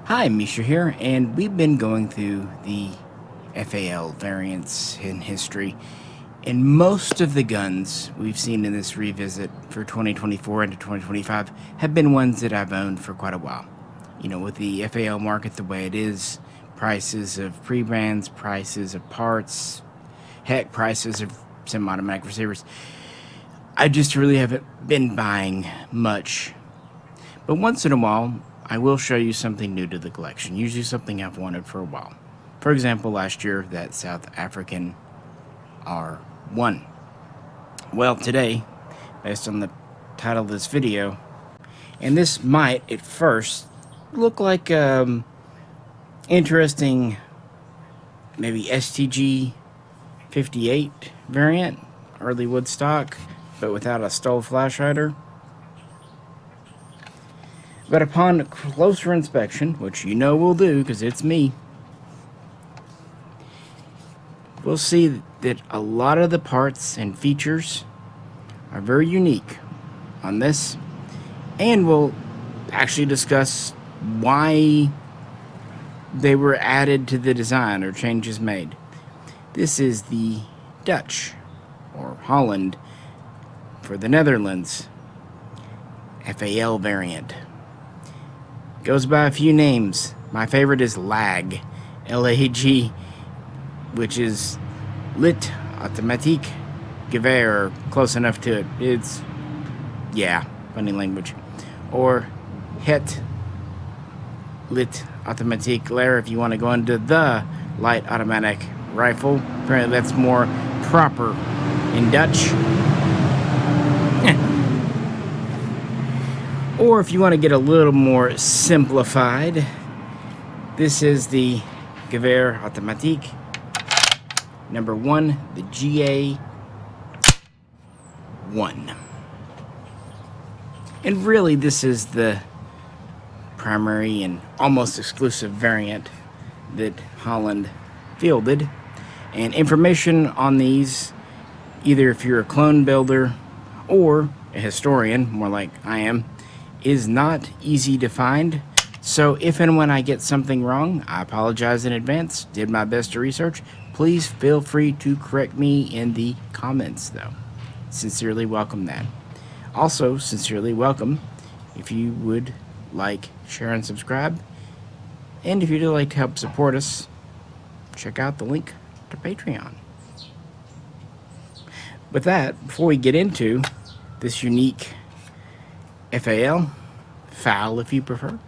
Hi, Misha here, and we've been going through the FAL variants in history, and most of the guns we've seen in this revisit for 2024 into 2025 have been ones that I've owned for quite a while. You know, with the FAL market the way it is, prices of pre-brands, prices of parts, heck, prices of semi-automatic receivers, I just really haven't been buying much. But once in a while, I will show you something new to the collection, usually something I've wanted for a while. For example, last year, that South African R1. Well, today, based on the title of this video, and this might, at first, look like interesting, maybe STG 58 variant, early wood stock, but without a stole flash hider. But upon closer inspection, which you know we'll do because it's me, we'll see that a lot of the parts and features are very unique on this, and we'll actually discuss why they were added to the design or changes made. This is the Dutch, or Holland, for the Netherlands, FAL variant. Goes by a few names. My favorite is LAG, L-A-G, which is Lit Automatisch Geweer, close enough to it. It's, yeah, funny language. Or Het Lit Automatisch Geweer if you want to go into the light automatic rifle. Apparently that's more proper in Dutch. Or if you want to get a little more simplified, this is the Geweer Automatisch number 1, the GA1. And really this is the primary and almost exclusive variant that Holland fielded. And information on these, either if you're a clone builder or a historian, more like I am, is not easy to find. So if and when I get something wrong, I apologize in advance. Did my best to research. Please feel free to correct me in the comments though. Sincerely welcome that. Also, sincerely welcome if you would like, share, and subscribe. And if you'd like to help support us, check out the link to Patreon. With that, before we get into this unique FAL if you prefer,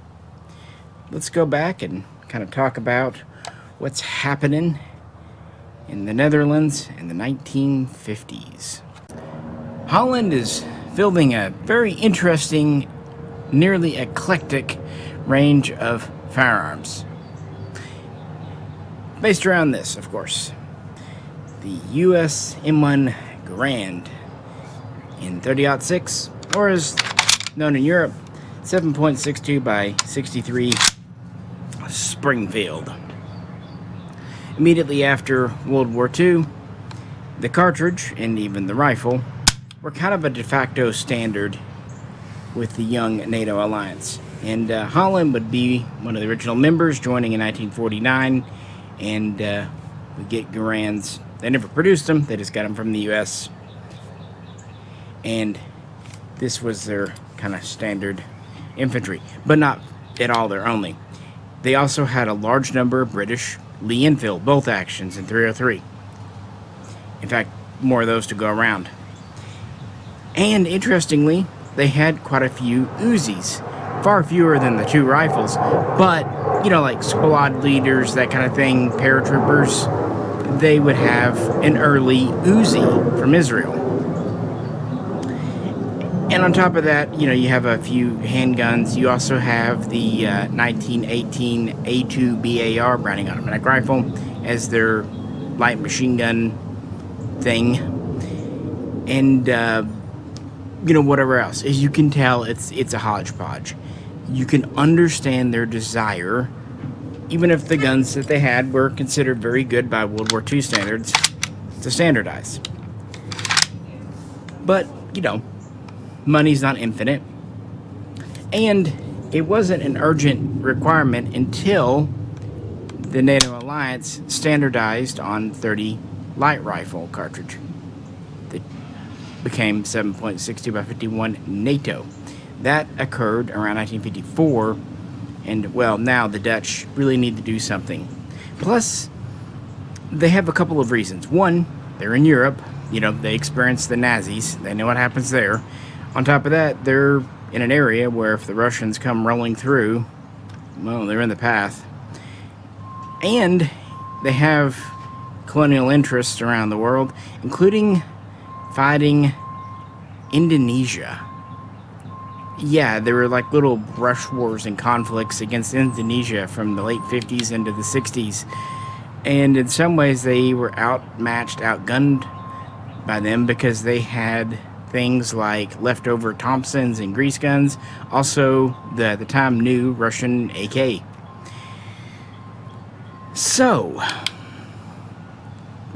let's go back and kind of talk about what's happening in the Netherlands in the 1950s. Holland is fielding a very interesting, nearly eclectic range of firearms. Based around this, of course. The US M1 Garand in 30-06, or as known in Europe, 7.62 by 63 Springfield. Immediately after World War II, the cartridge and even the rifle were kind of a de facto standard with the young NATO alliance. And Holland would be one of the original members, joining in 1949, and we get Garands. They never produced them, they just got them from the US. And this was their kind of standard infantry, but not at all their only. They also had a large number of British Lee Enfield bolt actions in 303. In fact, more of those to go around. And interestingly, they had quite a few Uzis, far fewer than the two rifles, but you know, like squad leaders, that kind of thing, paratroopers, they would have an early Uzi from Israel. And on top of that, you know, you have a few handguns. You also have the 1918 A2 BAR Browning automatic rifle as their light machine gun thing. And, you know, whatever else. As you can tell, it's a hodgepodge. You can understand their desire, even if the guns that they had were considered very good by World War II standards, to standardize. But, you know, money's not infinite. And it wasn't an urgent requirement until the NATO alliance standardized on 30 light rifle cartridge that became 7.62 by 51 NATO. That occurred around 1954, and well, now the Dutch really need to do something. Plus, they have a couple of reasons. One, they're in Europe. You know, they experienced the Nazis. They know what happens there. On top of that, they're in an area where if the Russians come rolling through, well, they're in the path. And they have colonial interests around the world, including fighting Indonesia. Yeah, there were like little brush wars and conflicts against Indonesia from the late 50s into the 60s. And in some ways they were outmatched, outgunned by them because they had things like leftover Thompsons and grease guns. Also, the at the time new Russian AK. So,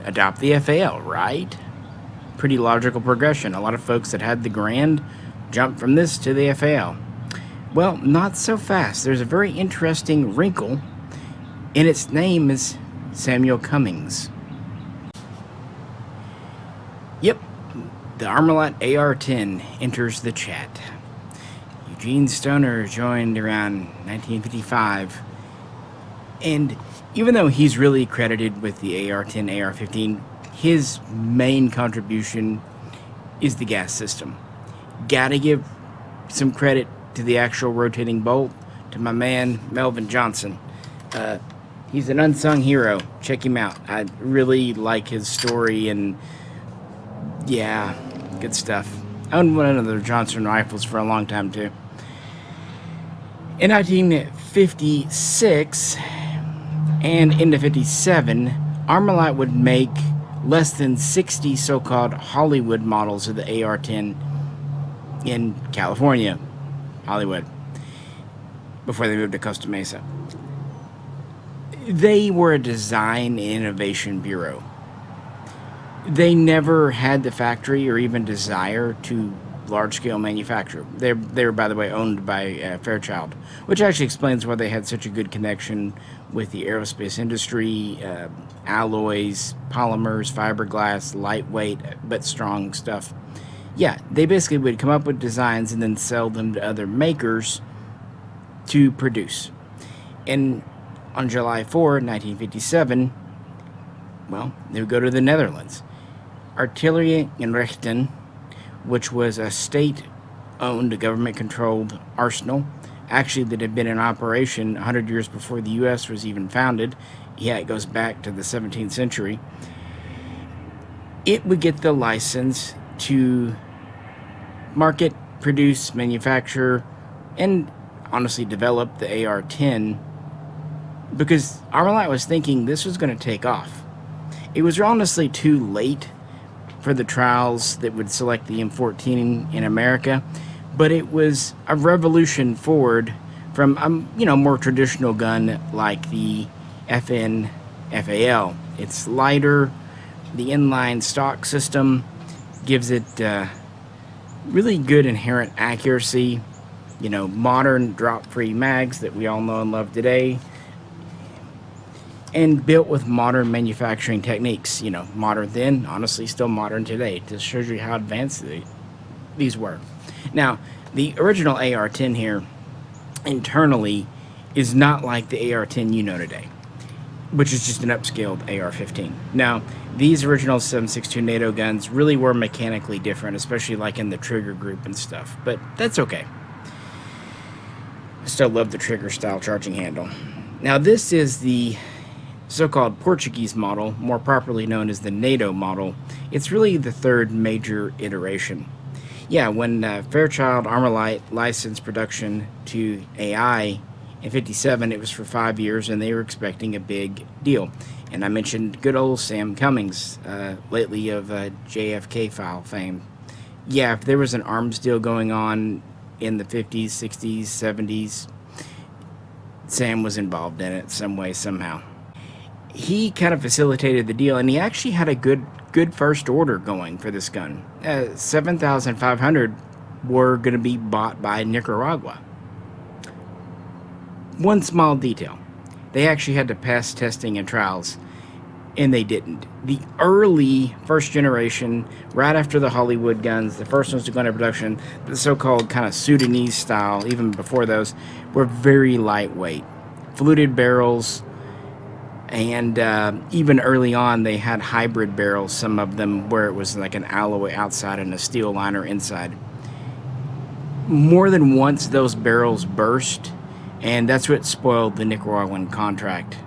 adopt the FAL, right? Pretty logical progression. A lot of folks that had the Grand jumped from this to the FAL. Well, not so fast. There's a very interesting wrinkle, and its name is Samuel Cummings. Yep, the Armalite AR-10 enters the chat. Eugene Stoner joined around 1955, and even though he's really credited with the AR-10, AR-15, his main contribution is the gas system. Gotta give some credit to the actual rotating bolt, to my man Melvin Johnson. He's an unsung hero. Check him out. I really like his story, and yeah, good stuff. I owned one of the Johnson rifles for a long time too. In 1956 and into 57, Armalite would make less than 60 so-called Hollywood models of the AR-10 in California, Hollywood, before they moved to Costa Mesa. They were a design innovation bureau. They never had the factory or even desire to large-scale manufacture. They were, by the way, owned by Fairchild, which actually explains why they had such a good connection with the aerospace industry, alloys, polymers, fiberglass, lightweight but strong stuff. Yeah, they basically would come up with designs and then sell them to other makers to produce. And on July 4, 1957, well, they would go to the Netherlands. Artillery Inrichtingen, which was a state-owned, government-controlled arsenal, actually that had been in operation 100 years before the U.S. was even founded. Yeah, it goes back to the 17th century. It would get the license to market, produce, manufacture, and honestly develop the AR-10 because Armalite was thinking this was going to take off. It was honestly too late for the trials that would select the M14 in America, but it was a revolution forward from a more traditional gun like the FAL. It's lighter. The inline stock system gives it really good inherent accuracy. Modern drop-free mags that we all know and love today, and built with modern manufacturing techniques. Modern then, honestly still modern today. It just shows you how advanced these were. Now, the original AR-10 here internally is not like the AR-10 you know today, which is just an upscaled AR-15. Now, these original 7.62 NATO guns really were mechanically different, especially like in the trigger group and stuff, but that's okay. I still love the trigger style charging handle. Now, this is the so-called Portuguese model, more properly known as the NATO model. It's really the third major iteration. Yeah, when Fairchild Armalite licensed production to AI in 57, it was for 5 years, and they were expecting a big deal. And I mentioned good old Sam Cummings, lately of JFK file fame. Yeah, if there was an arms deal going on in the 50s, 60s, 70s, Sam was involved in it some way, somehow. He kind of facilitated the deal, and he actually had a good first order going for this gun. 7,500 were going to be bought by Nicaragua. one small detail. They actually had to pass testing and trials, and they didn't. The early first generation, right after the Hollywood guns, the first ones to go into production, the so-called kind of Sudanese style, even before those, were very lightweight. Fluted barrels, and even early on, they had hybrid barrels, some of them, where it was like an alloy outside and a steel liner inside. More than once, those barrels burst, and that's what spoiled the Nicaraguan contract.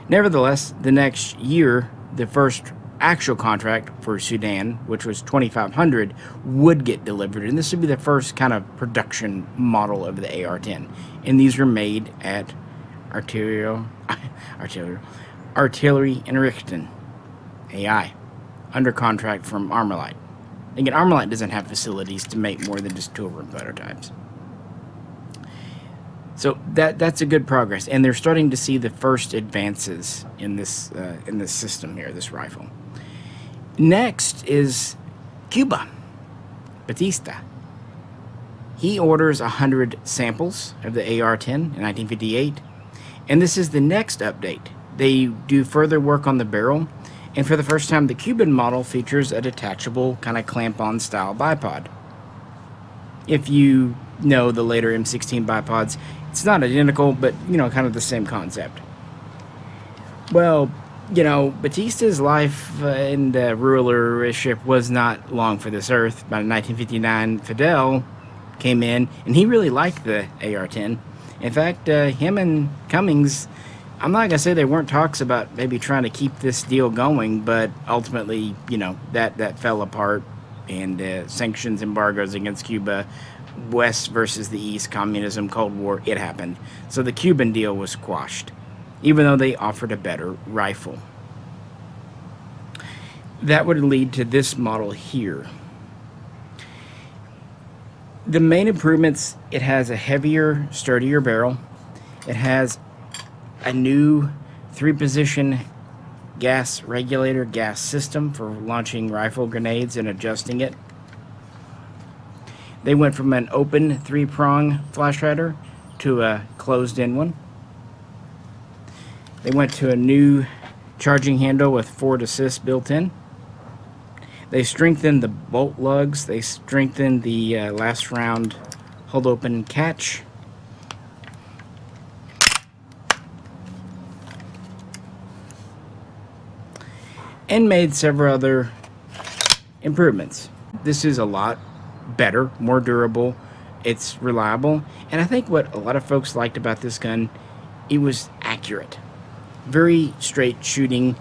Nevertheless, the next year, the first actual contract for Sudan, which was 2,500, would get delivered, and this would be the first kind of production model of the AR-10. And these were made at Artillery Inrichtingen, AI, under contract from Armalite. Again, Armalite doesn't have facilities to make more than just tool room prototypes. So that's a good progress, and they're starting to see the first advances in this system here, this rifle. Next is Cuba. Batista. He orders 100 samples of the AR-10 in 1958, and this is the next update. They do further work on the barrel, and for the first time, the Cuban model features a detachable kind of clamp-on style bipod. If you know the later M16 bipods, it's not identical, but, you know, kind of the same concept. Well, you know, Batista's life and rulership was not long for this earth. By 1959, Fidel came in, and he really liked the AR-10. In fact, him and Cummings, I'm not going to say there weren't talks about maybe trying to keep this deal going, but ultimately, you know, that fell apart, and sanctions, embargoes against Cuba, West versus the East, communism, Cold War, it happened. So the Cuban deal was quashed, even though they offered a better rifle. That would lead to this model here. The main improvements, it has a heavier, sturdier barrel. It has a new 3-position gas regulator, gas system for launching rifle grenades and adjusting it. They went from an open 3-prong flash hider to a closed-in one. They went to a new charging handle with forward assist built in. They strengthened the bolt lugs. They strengthened the last round hold open catch. And made several other improvements. This is a lot better, more durable, it's reliable, and I think what a lot of folks liked about this gun, it was accurate. Very straight shooting.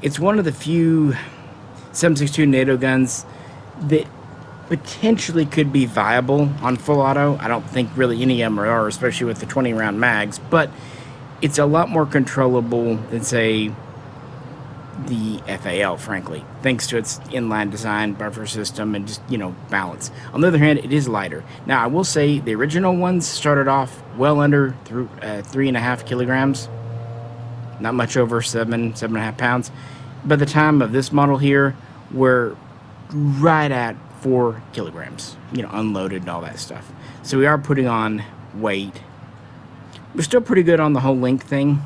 It's one of the few 7.62 NATO guns that potentially could be viable on full auto. I don't think really any of them are, especially with the 20-round mags, but it's a lot more controllable than, say, the FAL, frankly, thanks to its inline design, buffer system, and just, you know, balance. On the other hand, it is lighter. Now, I will say the original ones started off well under 3.5 kilograms, not much over 7.5 pounds. By the time of this model here, we're right at 4 kilograms, you know, unloaded and all that stuff. So we are putting on weight. We're still pretty good on the whole length thing.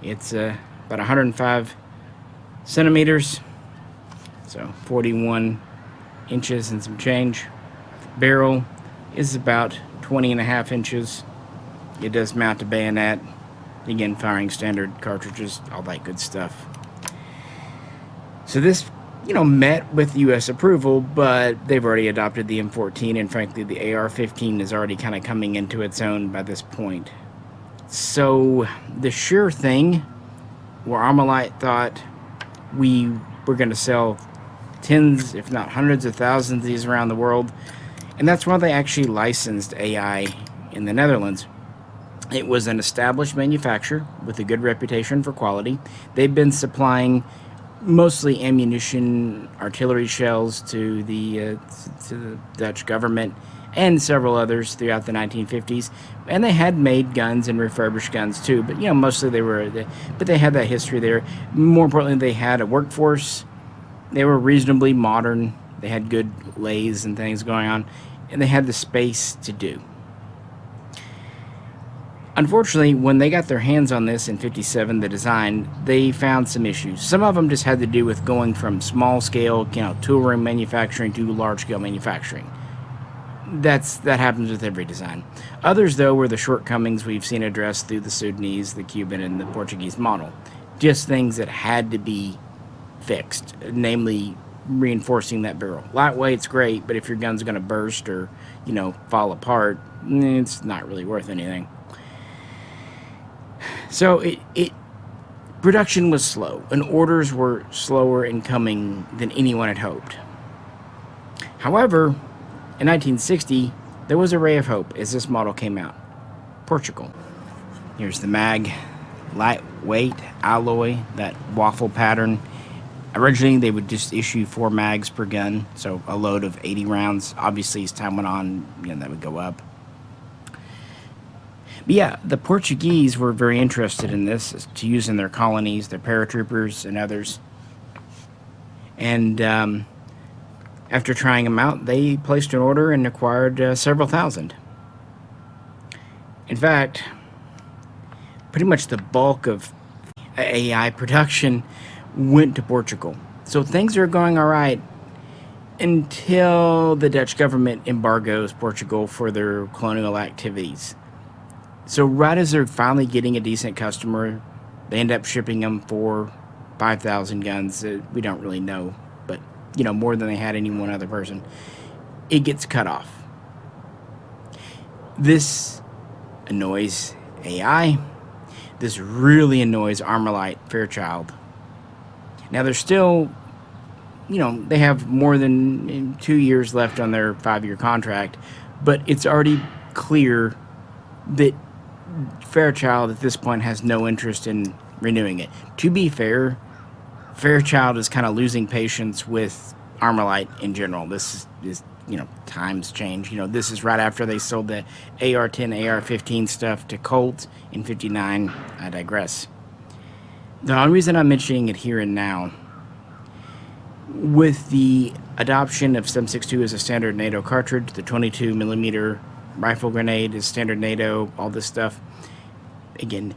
It's about 105 centimeters, so 41 inches and some change. Barrel is about 20.5 inches. It does mount to bayonet. Again, firing standard cartridges, all that good stuff. So this, you know, met with U.S. approval, but they've already adopted the M14, and frankly, the AR-15 is already kind of coming into its own by this point. So the sure thing, where Armalite thought we were going to sell tens, if not hundreds of thousands of these around the world, and that's why they actually licensed AI in the Netherlands. It was an established manufacturer with a good reputation for quality. They've been supplying mostly ammunition, artillery shells to the Dutch government and several others throughout the 1950s, and they had made guns and refurbished guns too, but, you know, mostly but they had that history there. More importantly, they had a workforce. They were reasonably modern. They had good lathes and things going on, and they had the space to do. Unfortunately, when they got their hands on this in 57, the design, they found some issues. Some of them just had to do with going from small scale, tool room manufacturing to large scale manufacturing. That happens with every design. Others, though, were the shortcomings we've seen addressed through the Sudanese, the Cuban, and the Portuguese model. Just things that had to be fixed, namely reinforcing that barrel. Lightweight's great, but if your gun's going to burst or, fall apart, it's not really worth anything. So production was slow, and orders were slower in coming than anyone had hoped. However, in 1960, there was a ray of hope as this model came out. Portugal. Here's the mag. Lightweight, alloy, that waffle pattern. Originally, they would just issue 4 mags per gun, so a load of 80 rounds. Obviously, as time went on, that would go up. But yeah, the Portuguese were very interested in this to use in their colonies, their paratroopers and others. And after trying them out, they placed an order and acquired several thousand. In fact, pretty much the bulk of AI production went to Portugal. So things are going all right until the Dutch government embargoes Portugal for their colonial activities. So right as they're finally getting a decent customer, they end up shipping them for 5,000 guns. We don't really know, but more than they had any one other person. It gets cut off. This annoys AI. This really annoys Armalite Fairchild. Now they're still, they have more than 2 years left on their 5-year contract, but it's already clear that Fairchild at this point has no interest in renewing it. To be fair, Fairchild is kind of losing patience with Armalite in general. This is times change. This is right after they sold the AR-10, AR-15 stuff to Colt in 59. I digress. The only reason I'm mentioning it here and now, with the adoption of 7.62 as a standard NATO cartridge, the 22mm rifle grenade is standard NATO, all this stuff. Again,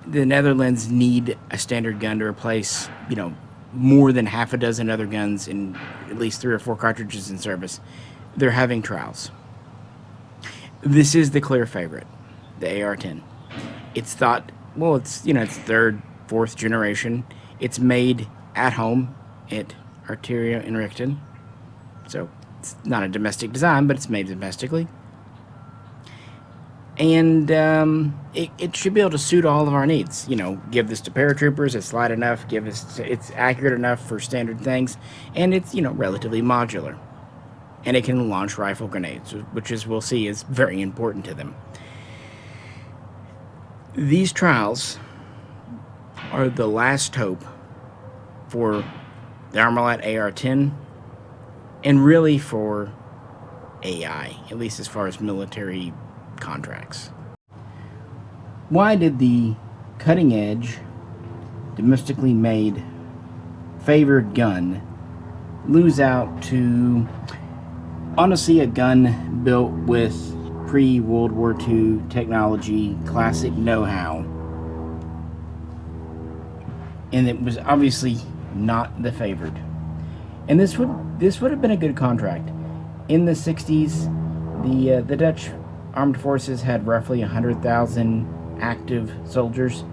the Netherlands need a standard gun to replace, more than half a dozen other guns in at least 3 or 4 cartridges in service. They're having trials. This is the clear favorite, the AR-10. It's thought, it's 3rd, 4th generation. It's made at home at Arteria Inrichtingen. So it's not a domestic design, but it's made domestically. And it should be able to suit all of our needs. Give this to paratroopers, it's light enough, it's accurate enough for standard things, and it's, relatively modular. And it can launch rifle grenades, which, as we'll see, is very important to them. These trials are the last hope for the Armalite AR-10, and really for AI, at least as far as military contracts. Why did the cutting edge, domestically made, favored gun lose out to, honestly, a gun built with pre-World War II technology, classic know-how, and it was obviously not the favored? And this would have been a good contract. In the 60s, the Dutch armed forces had roughly 100,000 active soldiers,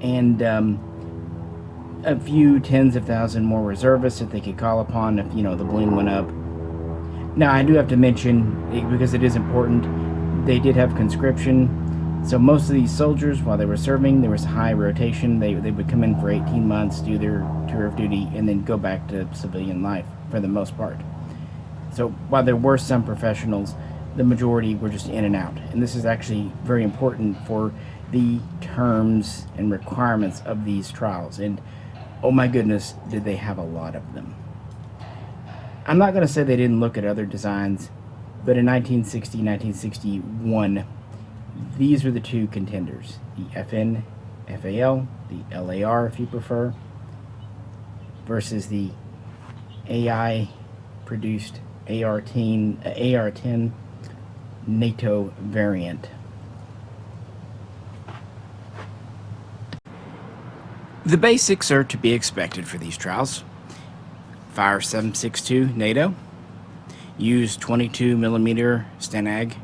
and a few tens of thousands more reservists that they could call upon if the balloon went up. Now, I do have to mention, because it is important, they did have conscription. So most of these soldiers, while they were serving, there was high rotation. They would come in for 18 months, do their tour of duty, and then go back to civilian life for the most part. So while there were some professionals, the majority were just in and out. And this is actually very important for the terms and requirements of these trials. And oh my goodness, did they have a lot of them. I'm not going to say they didn't look at other designs, but in 1960, 1961, these were the 2 contenders. The FN, FAL, the LAR if you prefer, versus the AI-produced AR-10 NATO variant. The basics are to be expected for these trials. Fire 7.62 NATO. Use 22mm Stanag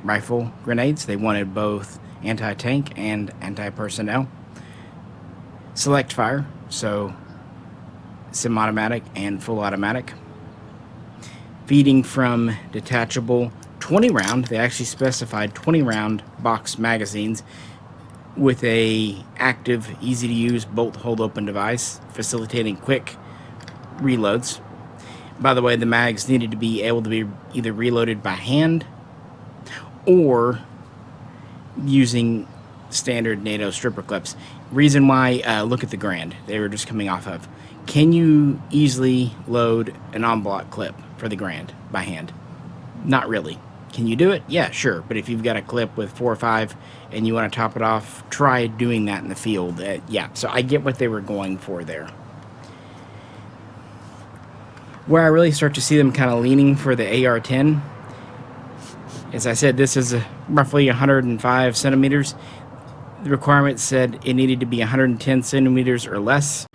rifle grenades. They wanted both anti-tank and anti-personnel. Select fire, so semi-automatic and full automatic. Feeding from detachable 20 round. They actually specified 20 round box magazines with a active, easy to use bolt hold open device, facilitating quick reloads. By the way, the mags needed to be able to be either reloaded by hand or using standard NATO stripper clips. Reason why, look at the Grand they were just coming off of. Can you easily load an en-bloc clip for the Grand by hand? Not really. Can you do it? Yeah, sure. But if you've got a clip with 4 or 5 and you want to top it off, try doing that in the field. Yeah, so I get what they were going for there. Where I really start to see them kind of leaning for the AR-10, as I said, this is roughly 105 centimeters. The requirement said it needed to be 110 centimeters or less.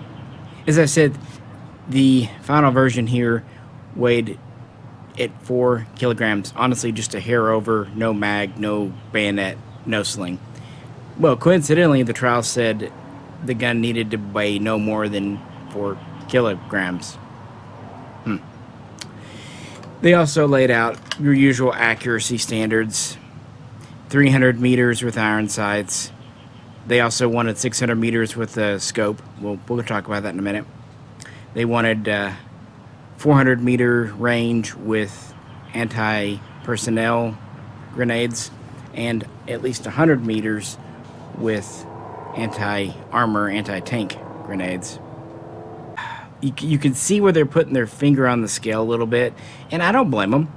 As I said, the final version here weighed at 4 kilograms. Honestly, just a hair over, no mag, no bayonet, no sling. Well, coincidentally, the trial said the gun needed to weigh no more than 4 kilograms. They also laid out your usual accuracy standards. 300 meters with iron sights. They also wanted 600 meters with a scope. We'll talk about that in a minute. They wanted 400 meter range with anti-personnel grenades and at least 100 meters with anti-armor, anti-tank grenades. You can see where they're putting their finger on the scale a little bit, and I don't blame them.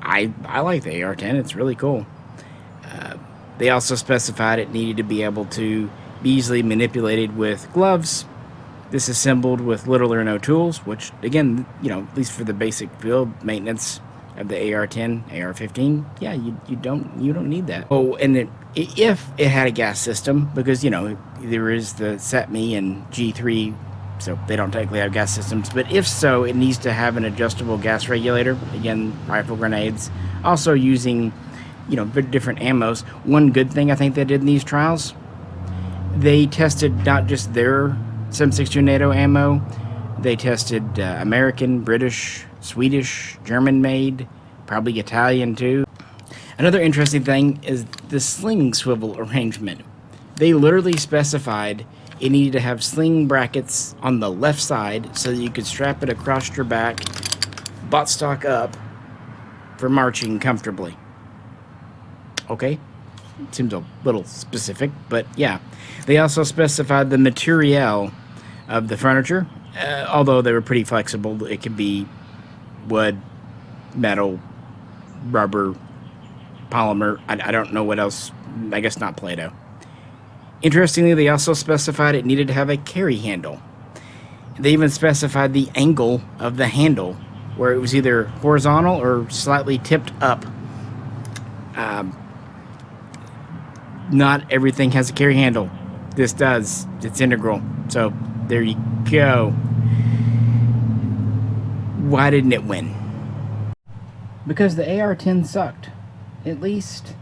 I like the AR-10. It's really cool. They also specified it needed to be able to be easily manipulated with gloves, disassembled with little or no tools, which, again, you know, at least for the basic field maintenance of the AR-10, AR-15, yeah, you don't need that. Oh, and if it had a gas system, because, you know, there is the SETME and G3, so they don't technically have gas systems, but if so, it needs to have an adjustable gas regulator. Again, rifle grenades. Also using, you know, different ammos. One good thing I think they did in these trials, they tested not just their 7.62 NATO ammo, they tested American, British, Swedish, German-made, probably Italian too. Another interesting thing is the sling swivel arrangement. They literally specified it needed to have sling brackets on the left side so that you could strap it across your back, buttstock up, for marching comfortably. Okay, seems a little specific, but yeah. They also specified the material of the furniture, although they were pretty flexible. It could be wood, metal, rubber, polymer. I don't know what else. I guess not Play-Doh. Interestingly, they also specified it needed to have a carry handle. They even specified the angle of the handle, where it was either horizontal or slightly tipped up. Not everything has a carry handle. This does. It's integral. So there you go. Why didn't it win? Because the AR-10 sucked. At least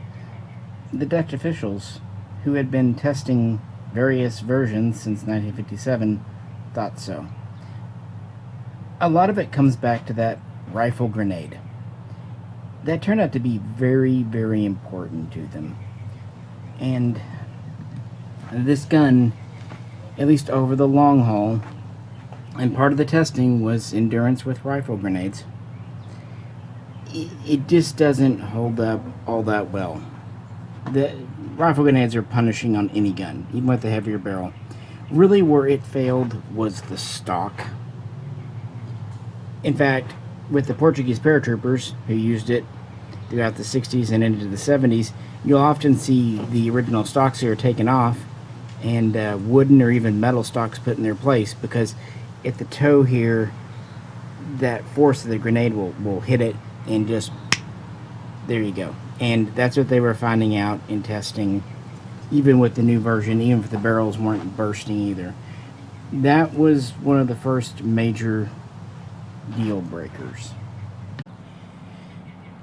the Dutch officials, who had been testing various versions since 1957, thought so. A lot of it comes back to that rifle grenade. That turned out to be very, very important to them. And this gun, at least over the long haul, and part of the testing was endurance with rifle grenades, it just doesn't hold up all that well. The rifle grenades are punishing on any gun, even with the heavier barrel. Really, where it failed was the stock. In fact, with the Portuguese paratroopers who used it throughout the 60s and into the 70s, you'll often see the original stocks here taken off and wooden or even metal stocks put in their place, because at the toe here, that force of the grenade will hit it and just, there you go. And that's what they were finding out in testing, even with the new version, even if the barrels weren't bursting either. that was one of the first major deal breakers.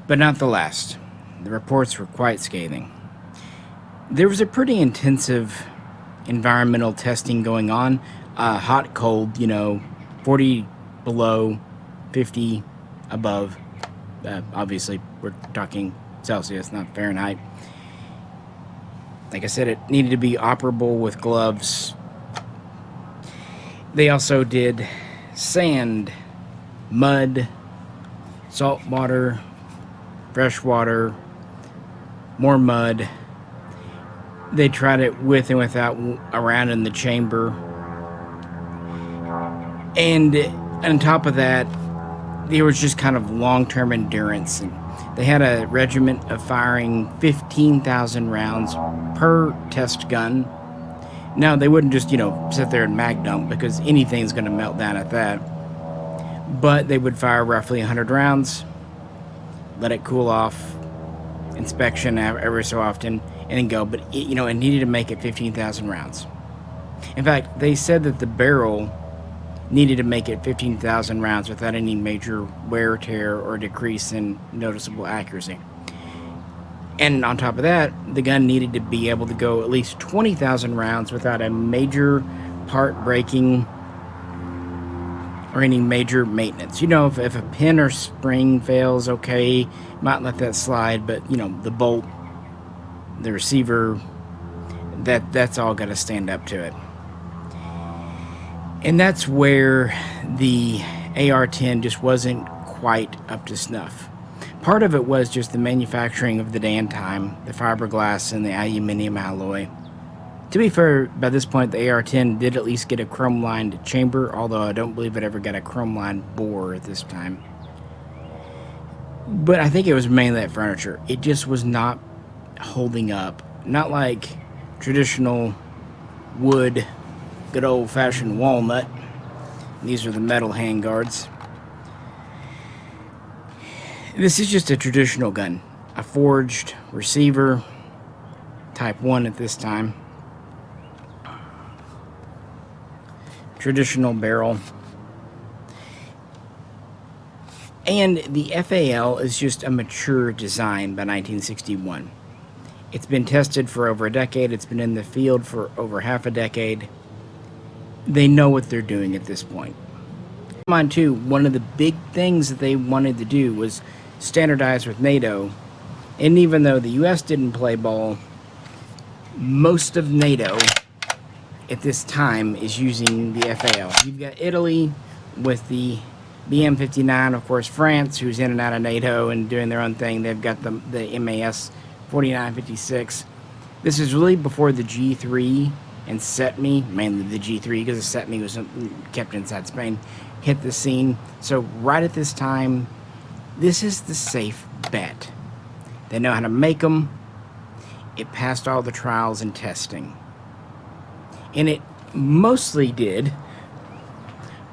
But not the last. The reports were quite scathing. There was a pretty intensive environmental testing going on. Hot, cold, 40 below, 50 above. Obviously, we're talking Celsius, not Fahrenheit. Like I said, it needed to be operable with gloves. They also did sand, mud, salt water, fresh water, more mud. They tried it with and without around in the chamber. And on top of that, there was just kind of long-term endurance. And they had a regiment of firing 15,000 rounds per test gun. Now, they wouldn't just, sit there and mag dump, because anything's going to melt down at that. But they would fire roughly 100 rounds, let it cool off, inspection every so often, and then go. But, it needed to make it 15,000 rounds. In fact, they said that the barrel needed to make it 15,000 rounds without any major wear, tear, or decrease in noticeable accuracy. And on top of that, the gun needed to be able to go at least 20,000 rounds without a major part breaking or any major maintenance. If a pin or spring fails, okay, might let that slide, but, the bolt, the receiver, that's all got to stand up to it. And that's where the AR-10 just wasn't quite up to snuff. Part of it was just the manufacturing of the day and time, the fiberglass and the aluminum alloy. To be fair, by this point, the AR-10 did at least get a chrome-lined chamber, although I don't believe it ever got a chrome-lined bore at this time. But I think it was mainly that furniture. It just was not holding up. Not like traditional wood, good old-fashioned walnut. These are the metal handguards. This is just a traditional gun. A forged receiver, type 1 at this time. Traditional barrel. And the FAL is just a mature design by 1961. It's been tested for over a decade. It's been in the field for over half a decade. They know what they're doing at this point. Mind too, one of the big things that they wanted to do was standardize with NATO. And even though the US didn't play ball, most of NATO at this time is using the FAL. You've got Italy with the BM-59, of course France, who's in and out of NATO and doing their own thing. They've got the MAS 4956. This is really before the G3 and SETME, mainly the G3 because the SETME was kept inside Spain, hit the scene. So right at this time, this is the safe bet. They know how to make them. It passed all the trials and testing. And it mostly did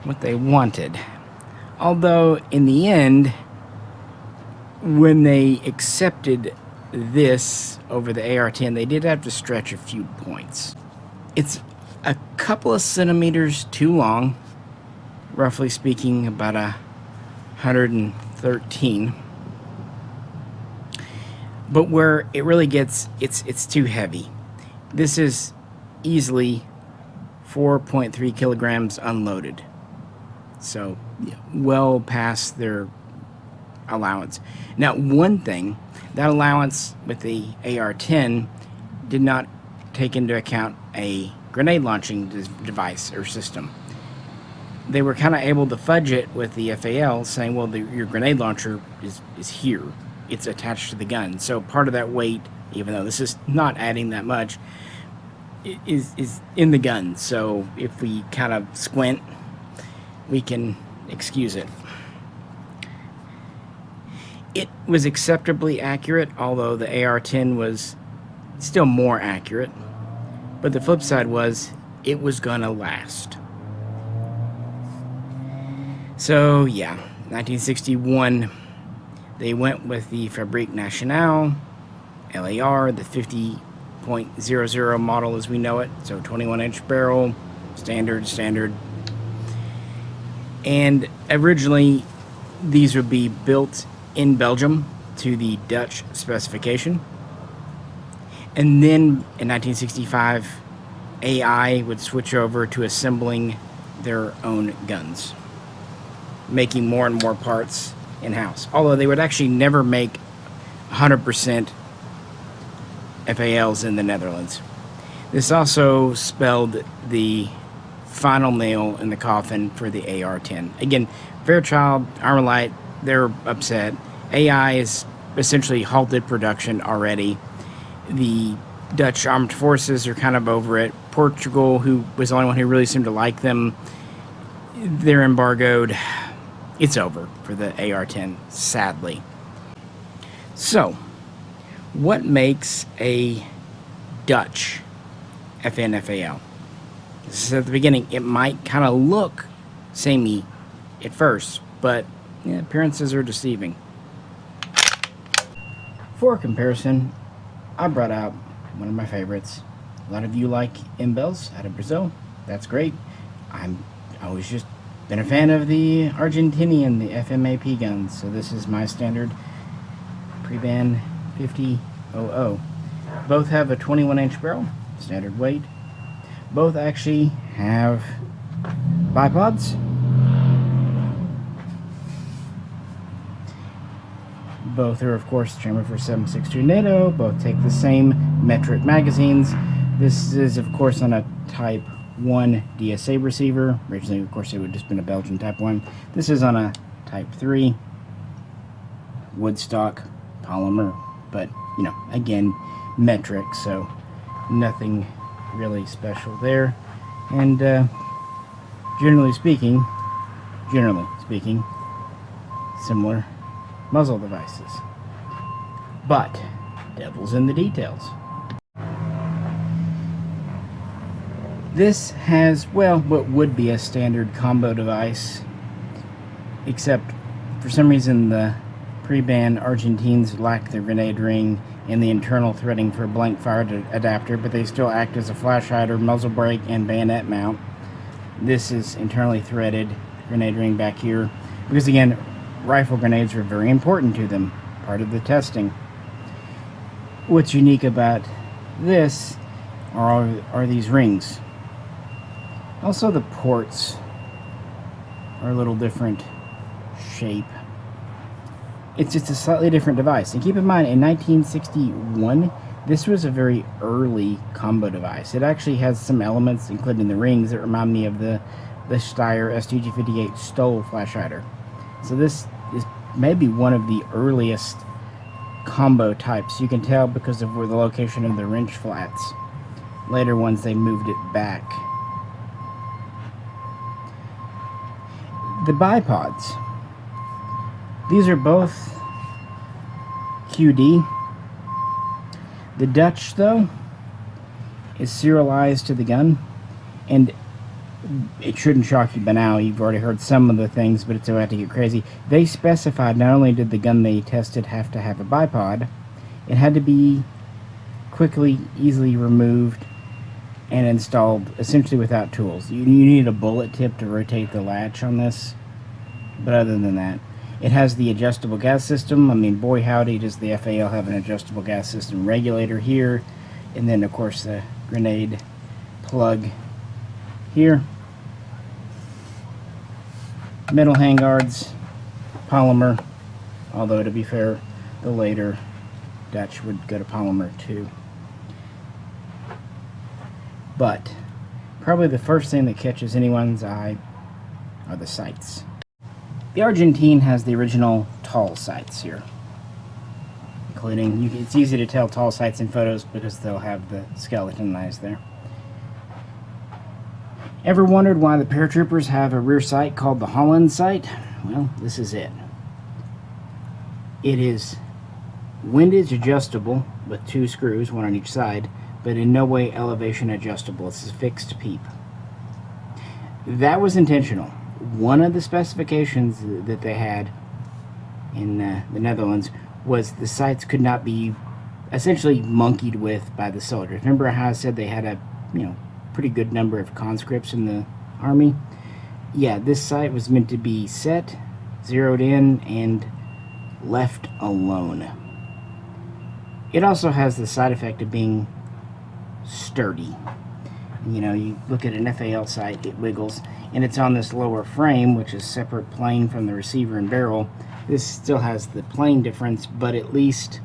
what they wanted. Although, in the end, when they accepted this over the AR-10, they did have to stretch a few points. It's a couple of centimeters too long, roughly speaking, about 113. But where it really gets, it's too heavy. This is easily 4.3 kilograms unloaded. So, well past their allowance. Now, one thing, that allowance with the AR-10 did not take into account a grenade launching device or system. They were kind of able to fudge it with the FAL, saying, well, your grenade launcher is here. It's attached to the gun. So part of that weight, even though this is not adding that much, is in the gun. So if we kind of squint, we can excuse it. It was acceptably accurate, although the AR-10 was still more accurate. But the flip side was, it was gonna last. So yeah, 1961, they went with the Fabrique Nationale, LAR, the 50.00 model as we know it. So 21-inch barrel, standard. And originally, these would be built in Belgium to the Dutch specification. And then in 1965, AI would switch over to assembling their own guns, making more and more parts in-house. Although they would actually never make 100% FALs in the Netherlands. This also spelled the final nail in the coffin for the AR-10. Again, Fairchild, Armalite, they're upset. AI has essentially halted production already. The Dutch armed forces are kind of over it. Portugal, who was the only one who really seemed to like them, they're embargoed. It's over for the AR-10, sadly. So, what makes a Dutch FN-FAL? This is at the beginning. It might kind of look samey at first, but appearances are deceiving. For comparison, I brought out one of my favorites. A lot of you like Imbels out of Brazil. That's great. I always just been a fan of the Argentinian, the FMAP guns. So this is my standard Pre-Ban 5000. Both have a 21-inch barrel, standard weight. Both actually have bipods. Both are, of course, chambered for 7.62 NATO. Both take the same metric magazines. This is, of course, on a Type 1 DSA receiver. Originally, of course, it would have just been a Belgian Type 1. This is on a Type 3 woodstock polymer, but, again, metric, so nothing really special there. And generally speaking, similar muzzle devices. But devil's in the details. This has, well, what would be a standard combo device, except for some reason the Pre-Ban Argentines lack the grenade ring and the internal threading for a blank fire adapter, but they still act as a flash hider, muzzle brake, and bayonet mount. This is internally threaded, grenade ring back here, because again, rifle grenades are very important to them, part of the testing. What's unique about this are these rings. Also, the ports are a little different shape. It's just a slightly different device. And keep in mind, in 1961, this was a very early combo device. It actually has some elements, including the rings, that remind me of the Steyr STG-58 Stoll flash hider. So this is maybe one of the earliest combo types. You can tell because of where the location of the wrench flats. Later ones, they moved it back. The bipods. These are both QD. The Dutch, though, is serialized to the gun, and it shouldn't shock you by now. You've already heard some of the things, but it's about to get crazy. They specified not only did the gun they tested have to have a bipod, it had to be quickly, easily removed and installed essentially without tools. You need a bullet tip to rotate the latch on this, but other than that, it has the adjustable gas system. I mean, boy howdy, does the FAL have an adjustable gas system regulator here, and then of course the grenade plug here. Metal handguards, polymer, although to be fair, the later Dutch would go to polymer too. But probably the first thing that catches anyone's eye are the sights. The Argentine has the original tall sights here, including, it's easy to tell tall sights in photos because they'll have the skeleton eyes there. Ever wondered why the paratroopers have a rear sight called the Holland sight? Well, this is it. It is windage adjustable with 2 screws, one on each side, but in no way elevation adjustable. It's a fixed peep. That was intentional. One of the specifications that they had in the Netherlands was the sights could not be essentially monkeyed with by the soldiers. Remember how I said they had a pretty good number of conscripts in the Army. Yeah, this sight was meant to be set, zeroed in, and left alone. It also has the side effect of being sturdy. You know, you look at an FAL sight, it wiggles, and it's on this lower frame, which is separate plane from the receiver and barrel. This still has the plane difference, but at least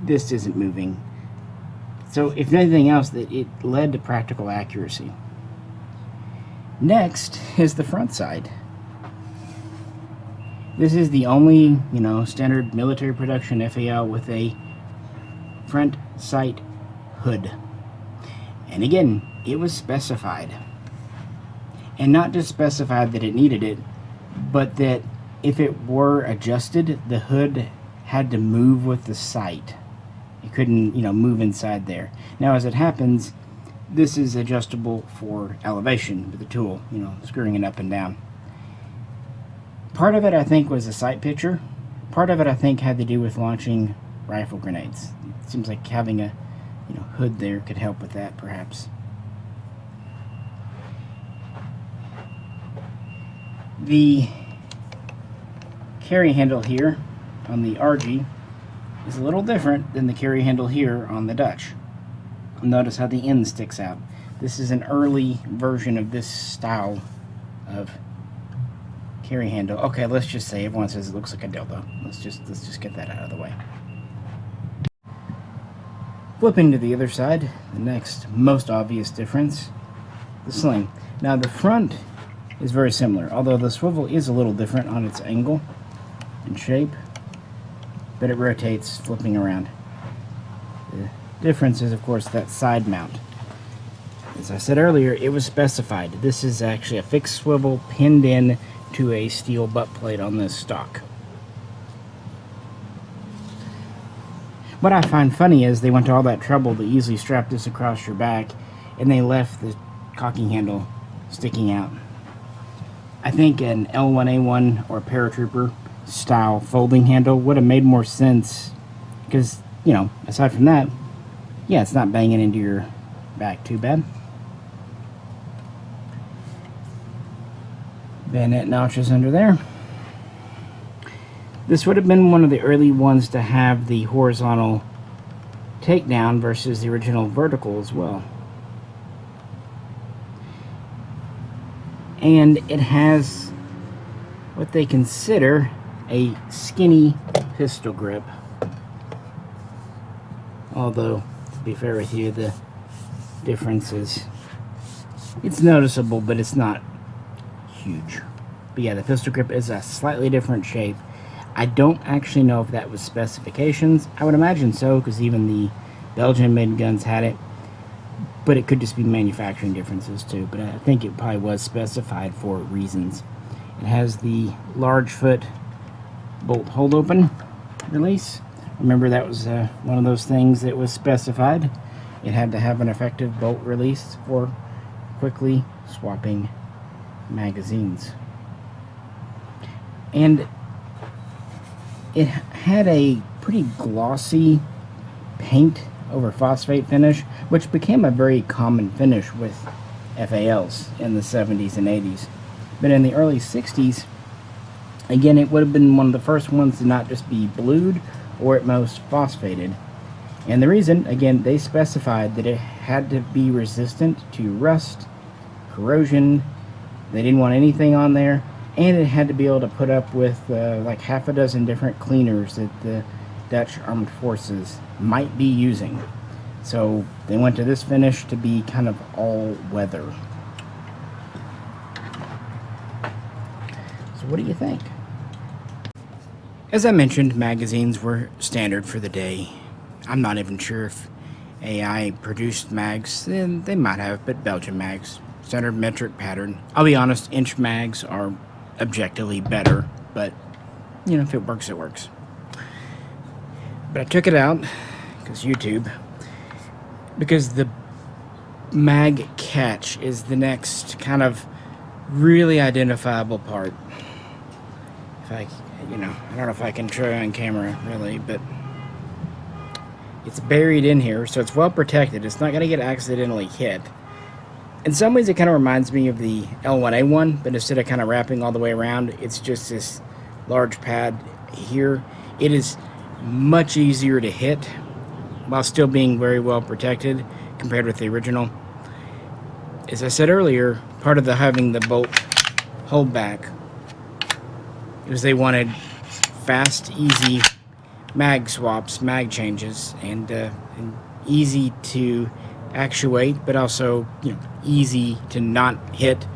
this isn't moving. So if anything else, it led to practical accuracy. Next is the front side. This is the only, you know, standard military production FAL with a front sight hood. And again, it was specified. And not just specified that it needed it, but that if it were adjusted, the hood had to move with the sight. It couldn't, you know, move inside there. Now, as it happens, this is adjustable for elevation with the tool, you know, screwing it up and down. Part of it, I think, was a sight picture. Part of it, I think, had to do with launching rifle grenades. It seems like having a, you know, hood there could help with that, perhaps. The carry handle here on the RG is a little different than the carry handle here on the Dutch. Notice how the end sticks out. This is an early version of this style of carry handle. Okay, let's just say everyone says it looks like a dildo. Let's just get that out of the way. Flipping to the other side, the next most obvious difference, the sling. Now the front is very similar, although the swivel is a little different on its angle and shape, but it rotates flipping around. The difference is, of course, that side mount. As I said earlier, it was specified. This is actually a fixed swivel pinned in to a steel butt plate on this stock. What I find funny is they went to all that trouble to easily strap this across your back, and they left the cocking handle sticking out. I think an L1A1 or paratrooper style folding handle would have made more sense, because, you know, aside from that, yeah, it's not banging into your back too bad. Bayonet notches under there. This would have been one of the early ones to have the horizontal takedown versus the original vertical as well. And it has what they consider a skinny pistol grip. Although, to be fair with you, the difference is, it's noticeable, but it's not huge. But yeah, the pistol grip is a slightly different shape. I don't actually know if that was specifications. I would imagine so, because even the Belgian-made guns had it. But it could just be manufacturing differences too. But I think it probably was specified for reasons. It has the large foot bolt hold open release. Remember, that was one of those things that was specified. It had to have an effective bolt release for quickly swapping magazines. And it had a pretty glossy paint over phosphate finish, which became a very common finish with FALs in the 70s and 80s. But in the early 60s, again, it would have been one of the first ones to not just be blued or at most phosphated. And the reason, again, they specified that it had to be resistant to rust, corrosion. They didn't want anything on there, and it had to be able to put up with like half a dozen different cleaners that the Dutch Armed Forces might be using. So they went to this finish to be kind of all weather. So what do you think? As I mentioned, magazines were standard for the day. I'm not even sure if AI produced mags. They might have, but Belgian mags. Standard metric pattern. I'll be honest, inch mags are objectively better, but, you know, if it works, it works. But I took it out, because YouTube, because the mag catch is the next kind of really identifiable part. If I, you know, I don't know if I can show you on camera, really, but It's buried in here, so it's well protected. It's not going to get accidentally hit. In some ways, it kind of reminds me of the L1A1, but instead of kind of wrapping all the way around, it's just this large pad here. It is much easier to hit while still being very well protected compared with the original. As I said earlier, part of having the bolt holdback was they wanted fast, easy mag swaps, mag changes, and easy to actuate, but also, you know, easy to not hit.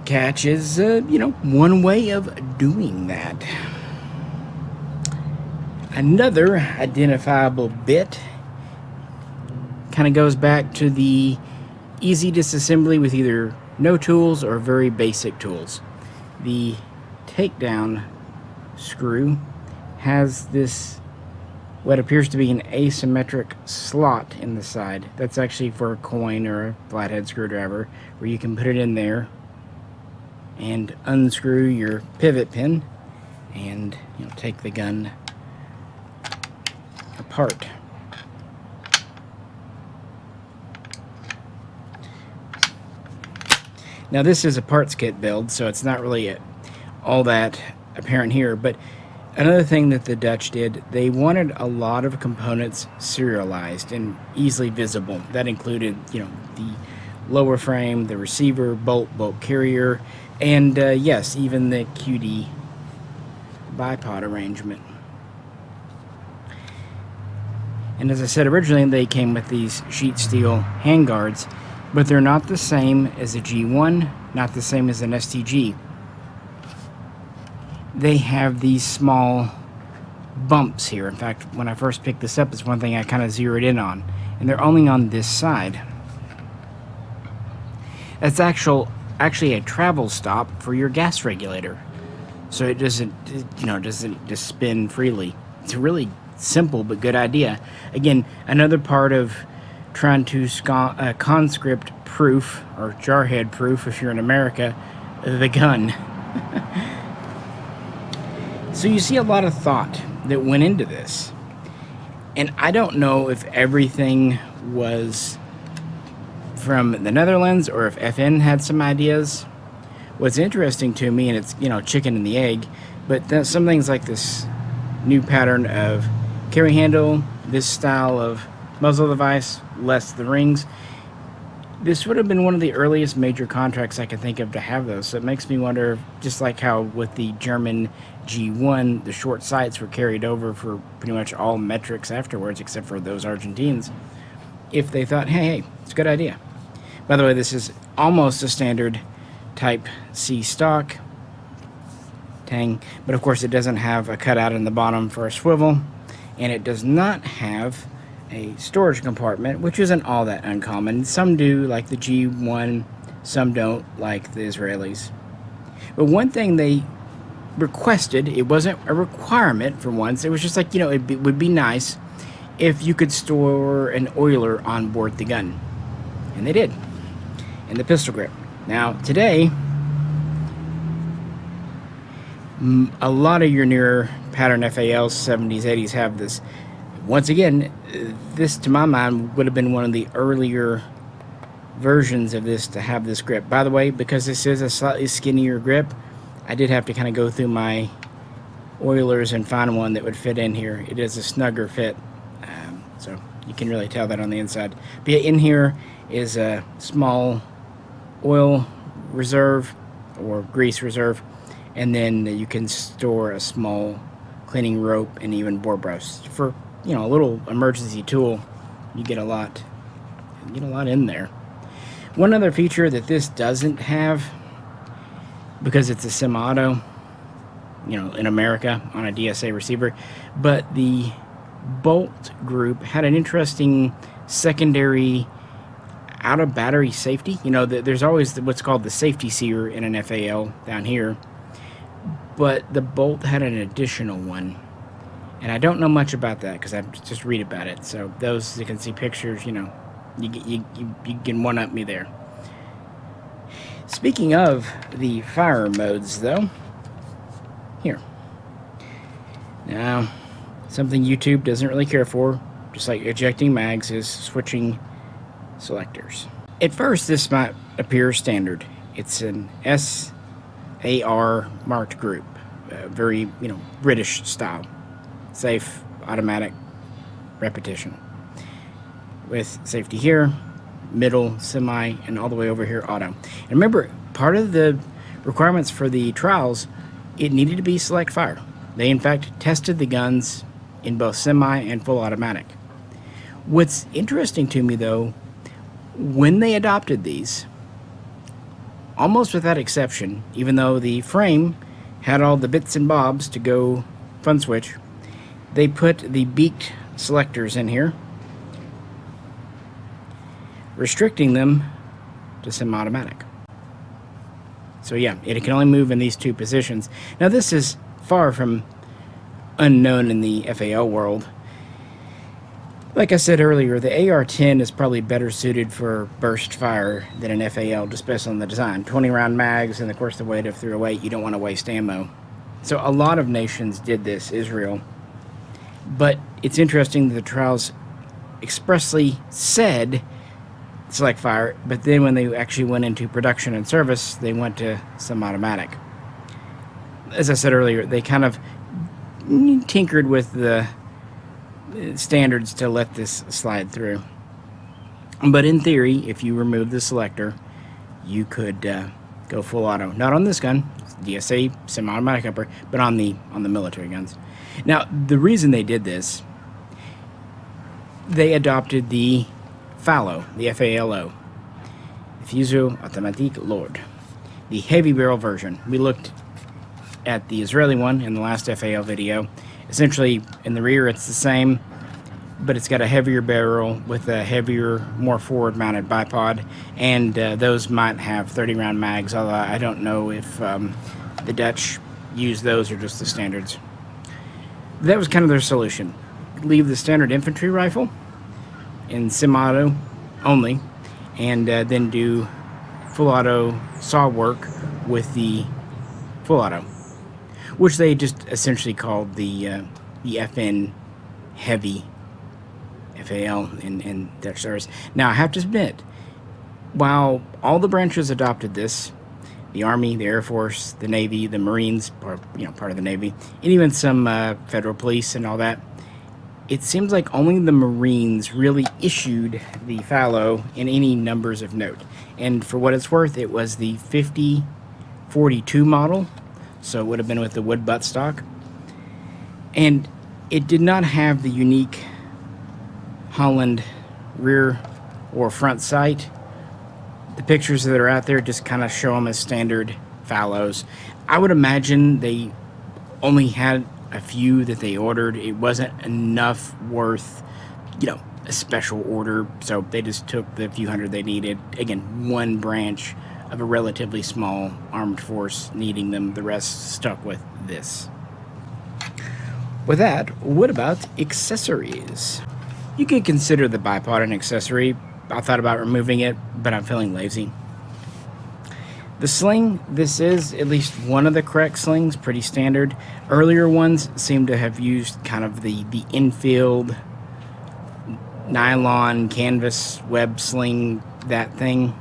Catch is, you know, one way of doing that. Another identifiable bit kind of goes back to the easy disassembly with either no tools or very basic tools. The takedown screw has this, what appears to be an asymmetric slot in the side. That's actually for a coin or a flathead screwdriver, where you can put it in there and unscrew your pivot pin and, you know, take the gun apart. Now this is a parts kit build, so it's not really all that apparent here, but another thing that the Dutch did, they wanted a lot of components serialized and easily visible. That included, you know, the lower frame, the receiver, bolt carrier, and yes, even the QD bipod arrangement. And as I said originally, they came with these sheet steel handguards, but they're not the same as a G1, not the same as an STG. They have these small bumps here. In fact, when I first picked this up, it's one thing I kind of zeroed in on, and they're only on this side. That's actually a travel stop for your gas regulator, so it doesn't, you know, doesn't just spin freely. It's a really simple but good idea. Again, another part of trying to conscript proof, or jarhead proof if you're in America, the gun. So you see a lot of thought that went into this, and I don't know if everything was from the Netherlands or if FN had some ideas. What's interesting to me, and it's, you know, chicken and the egg, but some things like this new pattern of carry handle, this style of muzzle device, less the rings, this would have been one of the earliest major contracts I could think of to have those. So it makes me wonder, just like how with the German G1, the short sights were carried over for pretty much all metrics afterwards, except for those Argentines, if they thought, hey, it's a good idea. By the way, this is almost a standard Type C stock tang, but of course it doesn't have a cutout in the bottom for a swivel, and it does not have a storage compartment, which isn't all that uncommon. Some do, like the G1, some don't, like the Israelis. But one thing they requested, it wasn't a requirement for once, it was just like, you know, it would be nice if you could store an oiler on board the gun. And they did, in the pistol grip. Now, today, a lot of your newer pattern FALs, 70s, 80s have this. Once again, this, to my mind, would have been one of the earlier versions of this to have this grip. By the way, because this is a slightly skinnier grip, I did have to kind of go through my oilers and find one that would fit in here. It is a snugger fit, so you can really tell that on the inside. But yeah, in here is a small oil reserve or grease reserve, and then you can store a small cleaning rope and even bore brush for, you know, a little emergency tool. You get a lot in there. One other feature that this doesn't have, because it's a semi-auto, you know, in America on a DSA receiver, but the bolt group had an interesting secondary out of battery safety. You know, there's always what's called the safety sear in an FAL down here, but the bolt had an additional one, and I don't know much about that because I just read about it. So those that can see pictures, you know, you can one-up me there. Speaking of the fire modes, though, here. Now, Something YouTube doesn't really care for, just like ejecting mags, is switching selectors. At first, this might appear standard. It's an SAR marked group, very, British style. Safe, automatic, repetition. With safety here, middle, semi, and all the way over here, auto. And remember, part of the requirements for the trials, it needed to be select fire. They, in fact, tested the guns in both semi and full automatic. What's interesting to me, though, when they adopted these, almost without exception, even though the frame had all the bits and bobs to go fun switch, they put the beaked selectors in here, restricting them to semi-automatic. So yeah, it can only move in these two positions. Now this is far from unknown in the FAL world. Like I said earlier, the AR-10 is probably better suited for burst fire than an FAL, just based on the design. 20-round mags, and of course the weight of 308, you don't want to waste ammo. So a lot of nations did this, Israel. But it's interesting that the trials expressly said select fire, but then when they actually went into production and service, they went to semi-automatic. As I said earlier, they kind of tinkered with the standards to let this slide through. But in theory, if you remove the selector, you could go full auto. Not on this gun, DSA semi-automatic upper, but on the military guns. Now, the reason they did this, they adopted the FALO, the FALO, Fusil Automatique Lourd, the heavy barrel version. We looked at the Israeli one in the last FAL video. Essentially, in the rear, it's the same, but it's got a heavier barrel with a heavier, more forward-mounted bipod, and those might have 30-round mags, although I don't know if the Dutch use those or just the standards. That was kind of their solution. Leave the standard infantry rifle in semi-auto only, and then do full auto saw work with the full auto, which they just essentially called the FN Heavy, FAL in Dutch service. Now, I have to admit, while all the branches adopted this, the Army, the Air Force, the Navy, the Marines, or, part of the Navy, and even some federal police and all that, it seems like only the Marines really issued the FALO in any numbers of note. And for what it's worth, it was the 5042 model, so it would have been with the wood buttstock. And it did not have the unique Holland rear or front sight. The pictures that are out there just kind of show them as standard FALOs. I would imagine they only had a few that they ordered. It wasn't enough worth, a special order, so they just took the few hundred they needed. Again, one branch of a relatively small armed force needing them. The rest stuck with this. With that, what about accessories? You could consider the bipod an accessory. I thought about removing it, but I'm feeling lazy. The sling, this is at least one of the correct slings, pretty standard. Earlier ones seem to have used kind of the infield nylon canvas web sling, that thing.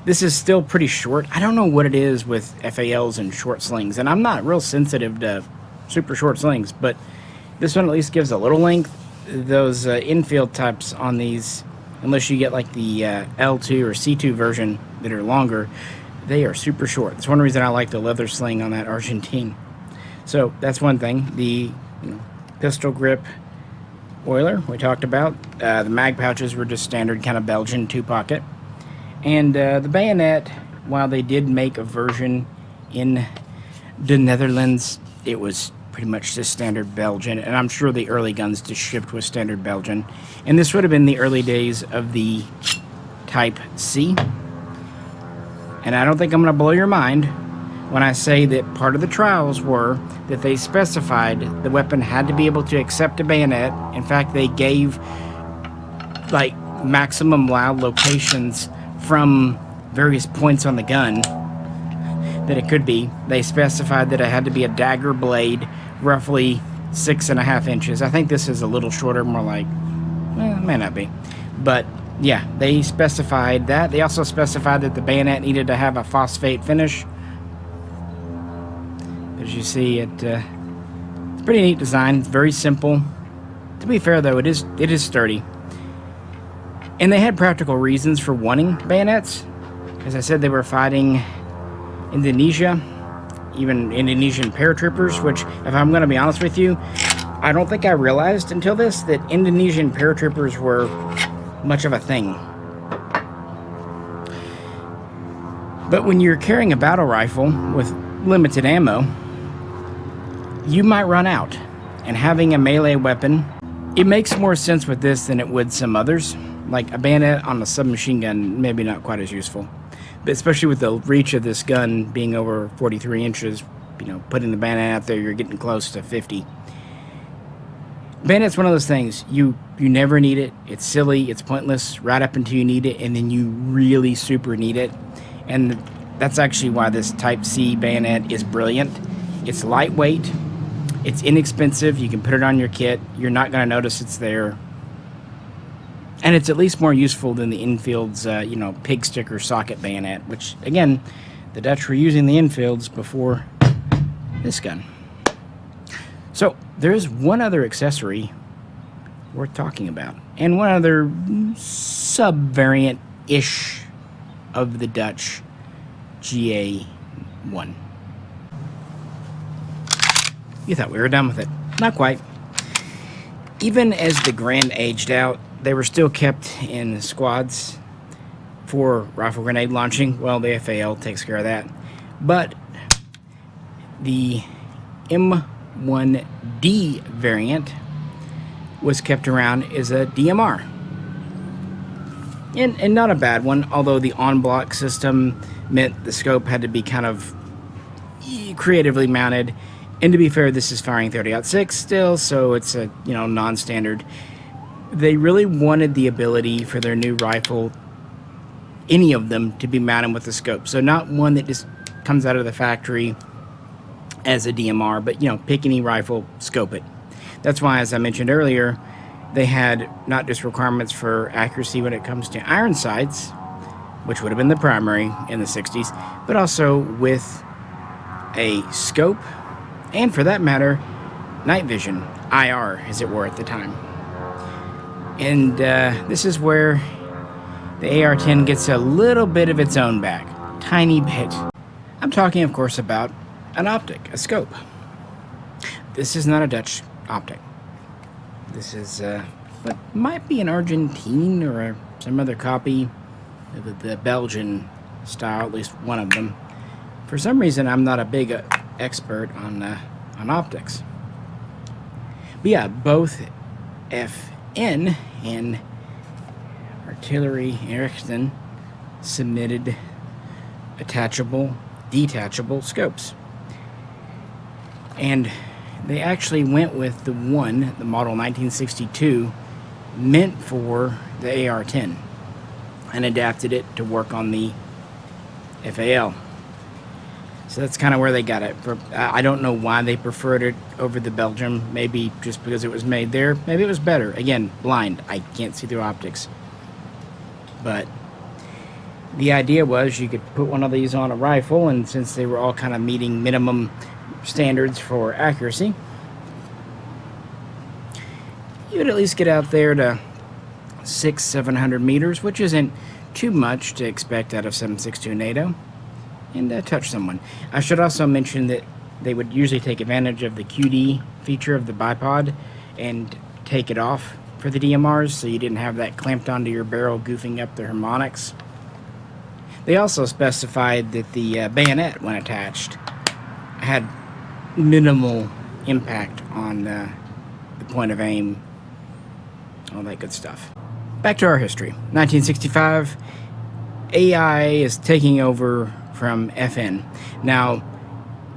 This is still pretty short. I don't know what it is with FALs and short slings, and I'm not real sensitive to super short slings, but this one at least gives a little length. Those infield types on these, unless you get like the L2 or C2 version that are longer, they are super short. That's one reason I like the leather sling on that Argentine. So that's one thing. The pistol grip oiler we talked about. The mag pouches were just standard kind of Belgian 2-pocket. And the bayonet, while they did make a version in the Netherlands, it was pretty much just standard Belgian, and I'm sure the early guns just shipped with standard Belgian. And this would have been the early days of the Type C. And I don't think I'm going to blow your mind when I say that part of the trials were that they specified the weapon had to be able to accept a bayonet. In fact, they gave like maximum loud locations from various points on the gun that it could be. They specified that it had to be a dagger blade roughly 6.5 inches. I think this is a little shorter, more like, well, it may not be. But yeah, they specified that. They also specified that the bayonet needed to have a phosphate finish. As you see, it's a pretty neat design. It's very simple. To be fair, though, it is sturdy. And they had practical reasons for wanting bayonets. As I said, they were fighting Indonesia, even Indonesian paratroopers, which, if I'm going to be honest with you, I don't think I realized until this that Indonesian paratroopers were much of a thing. But when you're carrying a battle rifle with limited ammo, you might run out. And having a melee weapon, it makes more sense with this than it would some others. Like a bayonet on a submachine gun, maybe not quite as useful. But especially with the reach of this gun being over 43 inches, you know, putting the bayonet out there, you're getting close to 50. Bayonet's one of those things, you never need it. It's silly, it's pointless, right up until you need it, and then you really super need it. And that's actually why this Type C bayonet is brilliant. It's lightweight, it's inexpensive, you can put it on your kit, you're not going to notice it's there. And it's at least more useful than the Enfield's, pig sticker socket bayonet, which, again, the Dutch were using the Enfields before this gun. So, there is one other accessory worth talking about, and one other sub-variant-ish of the Dutch GA1. You thought we were done with it. Not quite. Even as the Grand aged out, they were still kept in squads for rifle grenade launching. Well, the FAL takes care of that. But the M1D variant was kept around as a DMR. And not a bad one, although the on-block system meant the scope had to be kind of creatively mounted. And to be fair, this is firing 30-06 still, so it's a, non-standard. They really wanted the ability for their new rifle, any of them, to be mounted with a scope. So not one that just comes out of the factory as a DMR, but, pick any rifle, scope it. That's why, as I mentioned earlier, they had not just requirements for accuracy when it comes to iron sights, which would have been the primary in the 60s, but also with a scope, and for that matter, night vision, IR, as it were at the time. And this is where the AR-10 gets a little bit of its own back. Tiny bit. I'm talking, of course, about an optic, a scope. This is not a Dutch optic. This is what might be an Argentine or some other copy of the Belgian style, at least one of them. For some reason, I'm not a big expert on optics. But yeah, both FN and Artillery Inrichtingen submitted attachable, detachable scopes. And they actually went with the model 1962, meant for the AR-10, and adapted it to work on the FAL. So that's kind of where they got it. I don't know why they preferred it over the Belgium. Maybe just because it was made there. Maybe it was better. Again, blind. I can't see through optics. But the idea was you could put one of these on a rifle, and since they were all kind of meeting minimum standards for accuracy, you would at least get out there to 600-700 meters, which isn't too much to expect out of 7.62 NATO. And touch someone. I should also mention that they would usually take advantage of the QD feature of the bipod and take it off for the DMRs, so you didn't have that clamped onto your barrel goofing up the harmonics. They also specified that the bayonet, when attached, had minimal impact on the point of aim, all that good stuff. Back to our history. 1965, AI is taking over from FN. Now,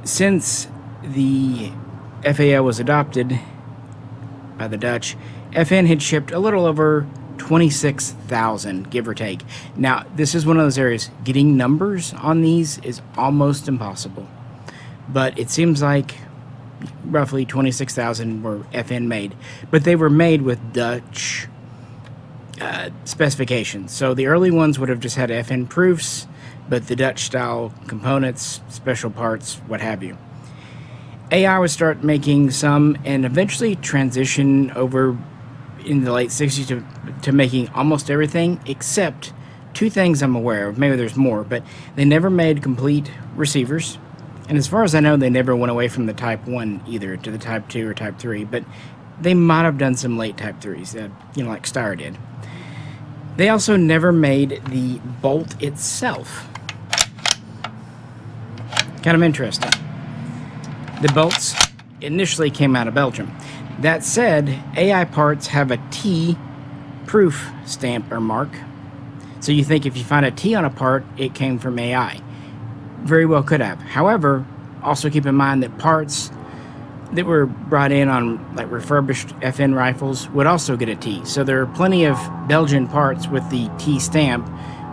since the FAL was adopted by the Dutch, FN had shipped a little over 26,000, give or take. Now, this is one of those areas, getting numbers on these is almost impossible. But it seems like roughly 26,000 were FN made, but they were made with Dutch specifications. So the early ones would have just had FN proofs, but the Dutch style components, special parts, what have you. AI would start making some and eventually transition over in the late 60s to making almost everything except two things I'm aware of. Maybe there's more, but they never made complete receivers. And as far as I know, they never went away from the Type 1 either to the Type 2 or Type 3, but they might have done some late Type 3s, like Steyr did. They also never made the bolt itself. Kind of interesting. The bolts initially came out of Belgium. That said, AI parts have a T proof stamp or mark. So you think if you find a T on a part, it came from AI. Very well could have. However, also keep in mind that parts that were brought in on like refurbished FN rifles would also get a T. So there are plenty of Belgian parts with the T stamp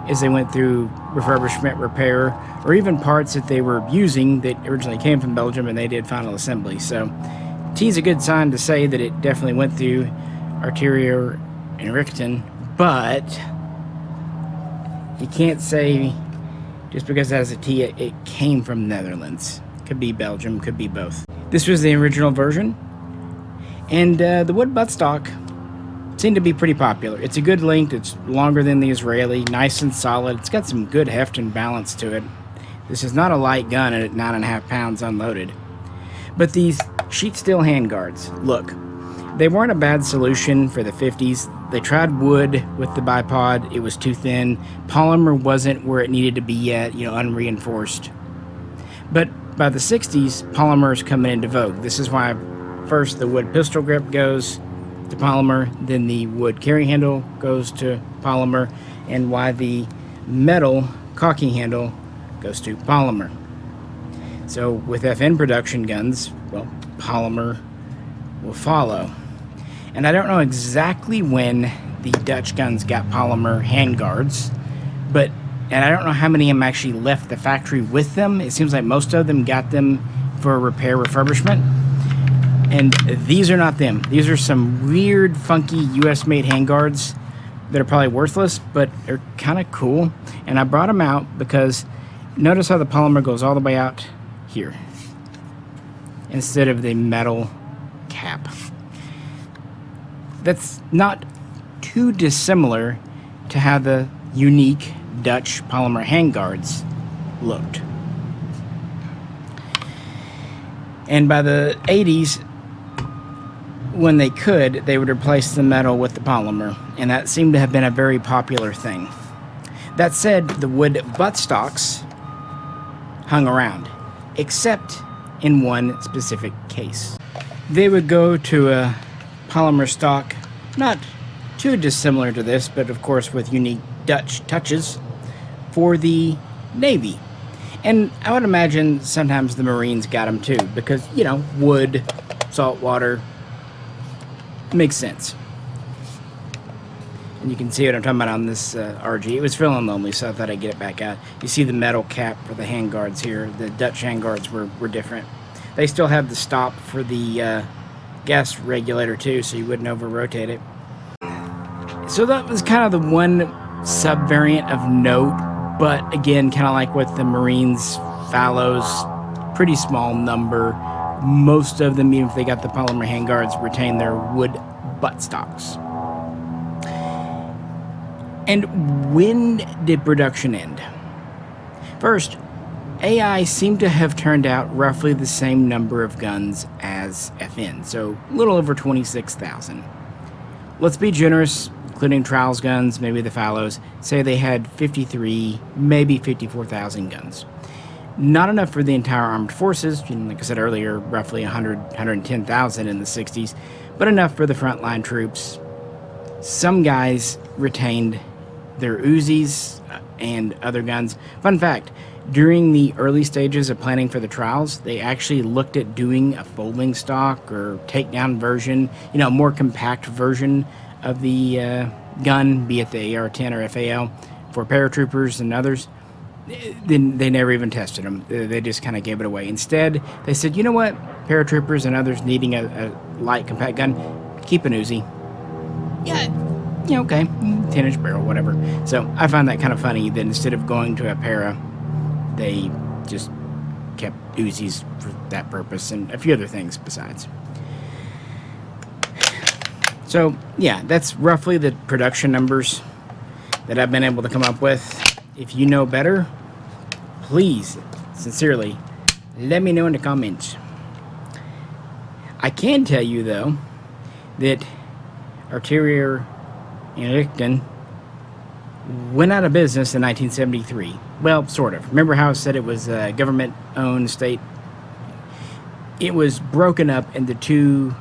as they went through refurbishment, repair, or even parts that they were using that originally came from Belgium and they did final assembly. So T is a good sign to say that it definitely went through Artillery Inrichtingen, but you can't say just because it has a T it came from Netherlands. Could be Belgium, could be both. This was the original version, and the wood buttstock seemed to be pretty popular. It's a good length, it's longer than the Israeli, nice and solid. It's got some good heft and balance to it. This is not a light gun at 9.5 pounds unloaded. But these sheet steel handguards, look, they weren't a bad solution for the 50s. They tried wood with the bipod, it was too thin. Polymer wasn't where it needed to be yet, unreinforced. But by the 60s, polymers coming into vogue. This is why first the wood pistol grip goes to polymer, then the wood carry handle goes to polymer, and why the metal cocking handle goes to polymer. So with FN production guns, well, polymer will follow. And I don't know exactly when the Dutch guns got polymer handguards, and I don't know how many of them actually left the factory with them. It seems like most of them got them for repair refurbishment. And these are not them. These are some weird, funky US-made handguards that are probably worthless, but they're kind of cool. And I brought them out because notice how the polymer goes all the way out here instead of the metal cap. That's not too dissimilar to how the unique Dutch polymer handguards looked. And by the 80s, when they could, they would replace the metal with the polymer, and that seemed to have been a very popular thing. That said, the wood buttstocks hung around, except in one specific case. They would go to a polymer stock, not too dissimilar to this, but of course with unique Dutch touches, for the Navy. And I would imagine sometimes the Marines got them too, because, wood, salt water, makes sense. And you can see what I'm talking about on this RG. It was feeling lonely, so I thought I'd get it back out. You see the metal cap for the handguards here. The Dutch handguards were different. They still have the stop for the gas regulator too, so you wouldn't over-rotate it. So that was kind of the one sub-variant of note, but again, kind of like with the Marines, Fallows, pretty small number. Most of them, even if they got the polymer handguards, retain their wood buttstocks. And when did production end? First, AI seemed to have turned out roughly the same number of guns as FN, so a little over 26,000. Let's be generous, including trials guns, maybe the Fallows, say they had 53, maybe 54,000 guns. Not enough for the entire armed forces, like I said earlier, roughly 110,000 in the 60s, but enough for the frontline troops. Some guys retained their Uzis and other guns. Fun fact, during the early stages of planning for the trials, they actually looked at doing a folding stock or takedown version, a more compact version of the gun, be it the AR-10 or FAL, for paratroopers and others. Then they never even tested them. They just kind of gave it away. Instead, they said, you know what? paratroopers and others needing a light compact gun, keep an Uzi. Yeah, okay, 10-inch barrel, whatever. So I find that kind of funny that instead of going to a para, they just kept Uzis for that purpose and a few other things besides. So yeah, that's roughly the production numbers that I've been able to come up with. If you know better, please, sincerely, let me know in the comments. I can tell you though that Artillerie Inrichtingen went out of business in 1973. Well, sort of. Remember how I said it was a government-owned state? It was broken up into two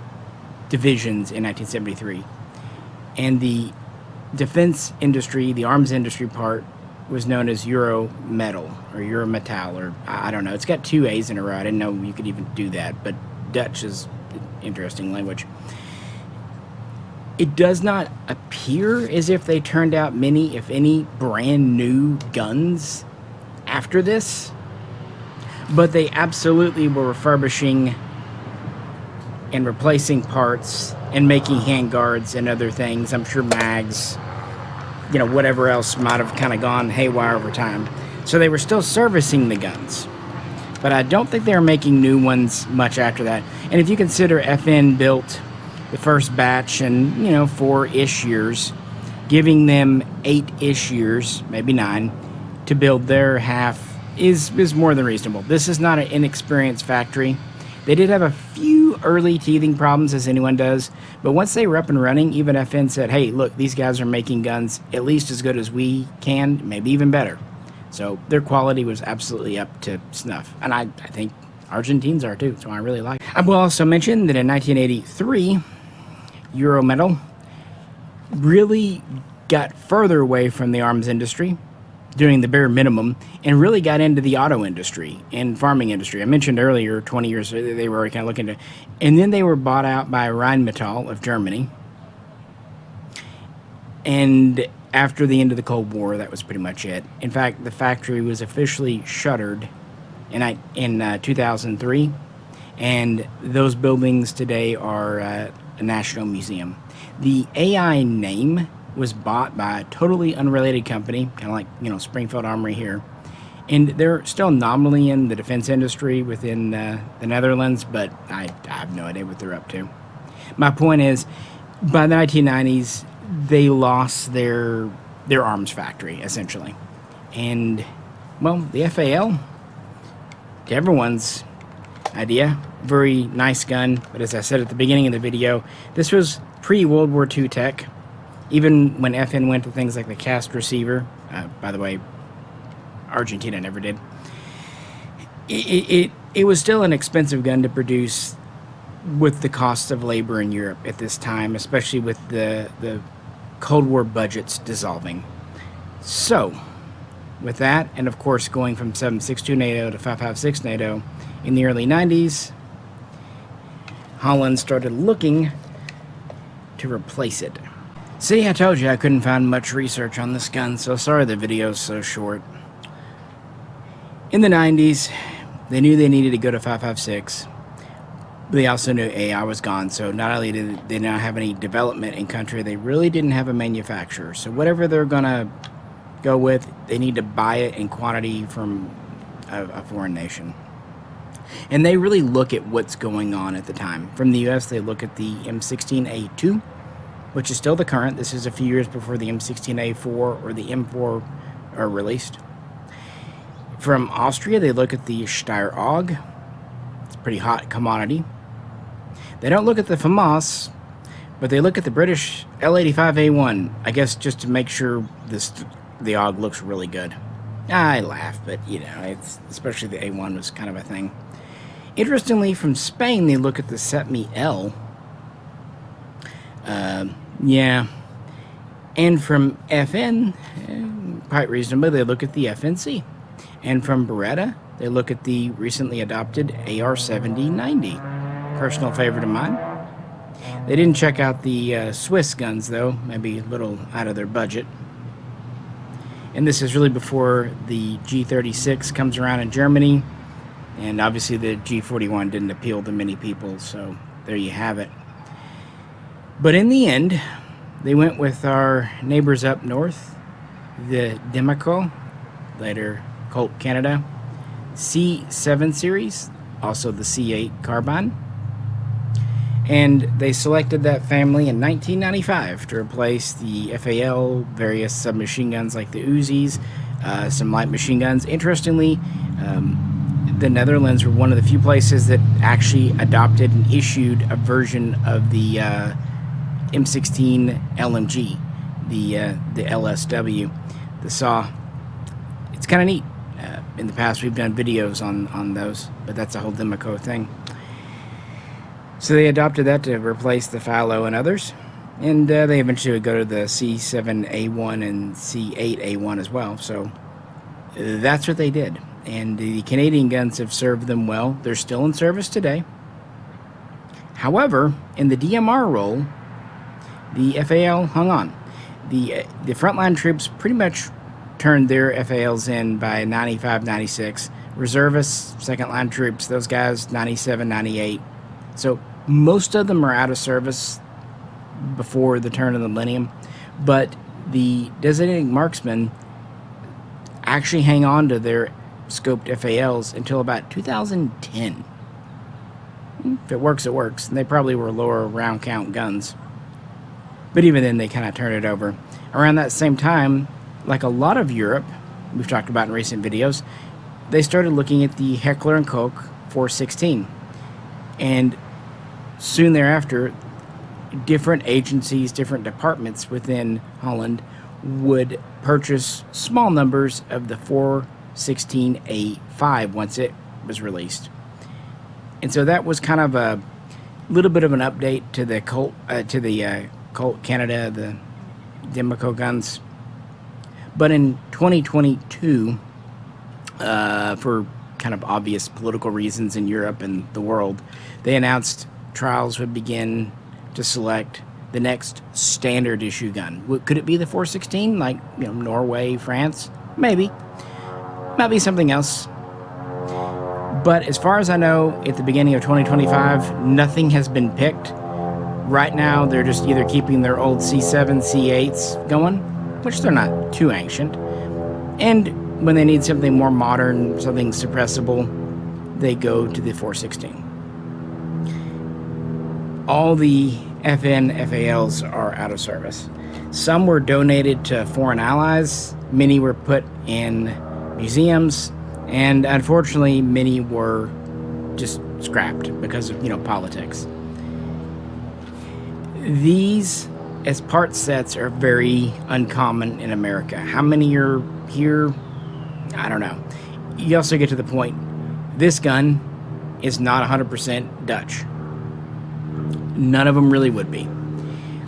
divisions in 1973. And the defense industry, the arms industry part, was known as Eurometal or Eurometal, or I don't know. It's got two A's in a row. I didn't know you could even do that, but Dutch is an interesting language. It does not appear as if they turned out many, if any, brand new guns after this, but they absolutely were refurbishing and replacing parts and making handguards and other things. I'm sure mags, you know, whatever else might have kind of gone haywire over time. So they were still servicing the guns, but I don't think they were making new ones much after that. And if you consider FN built the first batch in, you know, 4-ish years, giving them 8-ish years, maybe 9, to build their half is more than reasonable. This is not an inexperienced factory. They did have a few early teething problems, as anyone does, but once they were up and running, even FN said, hey, look, these guys are making guns at least as good as we can, maybe even better. So their quality was absolutely up to snuff. And I think Argentines are too, so I really like it. I will also mention that in 1983, Eurometal really got further away from the arms industry, doing the bare minimum, and really got into the auto industry and farming industry. I mentioned earlier, 20 years, they were already kind of looking to, and then they were bought out by Rheinmetall of Germany. And after the end of the Cold War, that was pretty much it. In fact, the factory was officially shuttered in 2003, and those buildings today are a national museum. The AI name was bought by a totally unrelated company, kind of like, you know, Springfield Armory here. And they're still nominally in the defense industry within the Netherlands, but I have no idea what they're up to. My point is, by the 1990s, they lost their arms factory, essentially. And, well, the FAL, to everyone's idea, very nice gun, but as I said at the beginning of the video, this was pre-World War II tech. Even when FN went to things like the cast receiver, by the way, Argentina never did, it was still an expensive gun to produce with the cost of labor in Europe at this time, especially with the Cold War budgets dissolving. So, with that, and of course going from 7.62 NATO to 5.56 NATO in the early 90s, Holland started looking to replace it. See, I told you I couldn't find much research on this gun, so sorry the video's so short. In the 90s, they knew they needed to go to 5.56. They also knew AI was gone, so not only did they not have any development in country, they really didn't have a manufacturer. So whatever they're gonna go with, they need to buy it in quantity from a foreign nation. And they really look at what's going on at the time. From the US, they look at the M16A2, which is still the current. This is a few years before the M16A4 or the M4 are released. From Austria, they look at the Steyr AUG. It's a pretty hot commodity. They don't look at the FAMAS, but they look at the British L85A1, I guess just to make sure the AUG looks really good. I laugh, but you know, it's especially the A1 was kind of a thing. Interestingly, from Spain, they look at the SETMI L. Yeah. And from FN, quite reasonably, they look at the FNC. And from Beretta, they look at the recently adopted AR-7090. Personal favorite of mine. They didn't check out the Swiss guns, though. Maybe a little out of their budget. And this is really before the G36 comes around in Germany. And obviously the G41 didn't appeal to many people, so there you have it. But in the end, they went with our neighbors up north, the Mishaco, later Colt Canada, C7 series, also the C8 carbine. And they selected that family in 1995 to replace the FAL, various submachine guns like the Uzis, some light machine guns. Interestingly, the Netherlands were one of the few places that actually adopted and issued a version of the M16 LMG, the LSW, the SAW. It's kind of neat. In the past, we've done videos on those, but that's a whole Mishaco thing. So they adopted that to replace the FAL and others, and they eventually would go to the C7A1 and C8A1 as well. So that's what they did, and the Canadian guns have served them well. They're still in service today. However, in the DMR role, the FAL hung on. The frontline troops pretty much turned their FALs in by 95, 96. Reservists, second line troops, those guys, 97, 98. So most of them are out of service before the turn of the millennium, but the designating marksmen actually hang on to their scoped FALs until about 2010. If it works, it works. And they probably were lower round count guns. But even then, they kind of turned it over. Around that same time, like a lot of Europe, we've talked about in recent videos, they started looking at the Heckler & Koch 416. And soon thereafter, different agencies, different departments within Holland would purchase small numbers of the 416A5 once it was released. And so that was kind of a little bit of an update to the Colt Canada, the Mishaco guns. But in 2022, for kind of obvious political reasons in Europe and the world, they announced trials would begin to select the next standard issue gun. Could it be the 416, like Norway, France? Maybe. Might be something else. But as far as I know, at the beginning of 2025, nothing has been picked. Right now, they're just either keeping their old C7, C8s going, which they're not too ancient, and when they need something more modern, something suppressible, they go to the 416. All the FN FALs are out of service. Some were donated to foreign allies, many were put in museums, and unfortunately many were just scrapped because of politics. These as part sets are very uncommon in America. How many are here? I don't know. You also get to the point, this gun is not 100% Dutch. None of them really would be.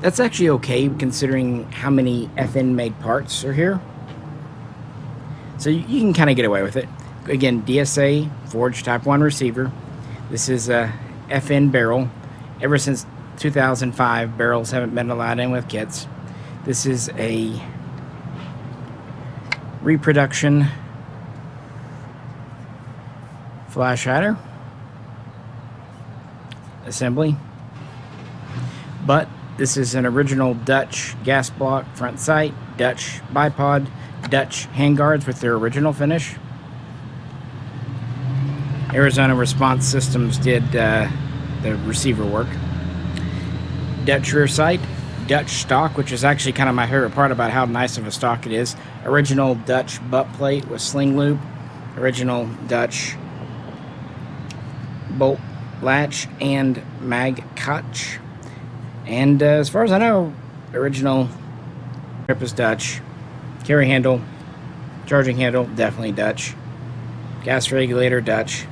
That's actually okay considering how many FN made parts are here. So you can kind of get away with it. Again, DSA forged Type 1 receiver. This is a FN barrel. Ever since 2005, barrels haven't been allowed in with kits. This is a reproduction flash hider assembly, but this is an original Dutch gas block front sight, Dutch bipod, Dutch handguards with their original finish. Arizona Response Systems did the receiver work. Dutch rear sight, Dutch stock, which is actually kind of my favorite part about how nice of a stock it is. Original Dutch butt plate with sling loop, original Dutch bolt latch and mag catch, and as far as I know, original grip is Dutch. Carry handle, charging handle, definitely Dutch. Gas regulator, Dutch.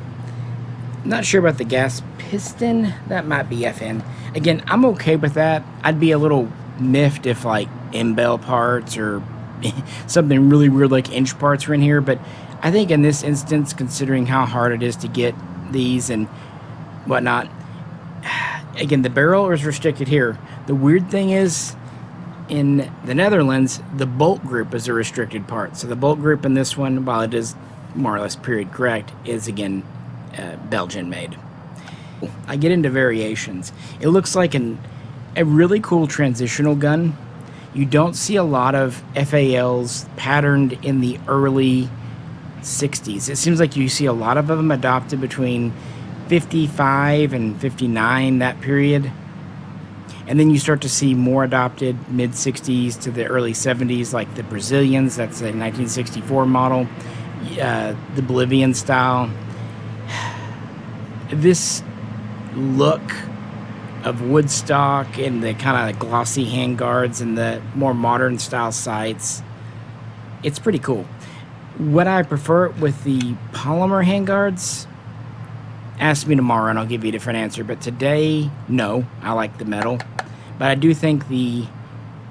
Not sure about the gas piston, that might be FN. Again, I'm okay with that. I'd be a little miffed if like M-Bell parts or something really weird like inch parts were in here, but I think in this instance, considering how hard it is to get these and whatnot, again, the barrel is restricted here. The weird thing is, in the Netherlands, the bolt group is a restricted part. So the bolt group in this one, while it is more or less period correct, is again Belgian made. I get into variations. It looks like a really cool transitional gun. You don't see a lot of FALs patterned in the early 60s. It seems like you see a lot of them adopted between 55 and 59, that period. And then you start to see more adopted mid-60s to the early 70s, like the Brazilians, that's a 1964 model, the Bolivian style. This look of Woodstock and the kind of glossy handguards and the more modern style sights, it's pretty cool. Would I prefer it with the polymer handguards? Ask me tomorrow and I'll give you a different answer. But today, no, I like the metal. But I do think the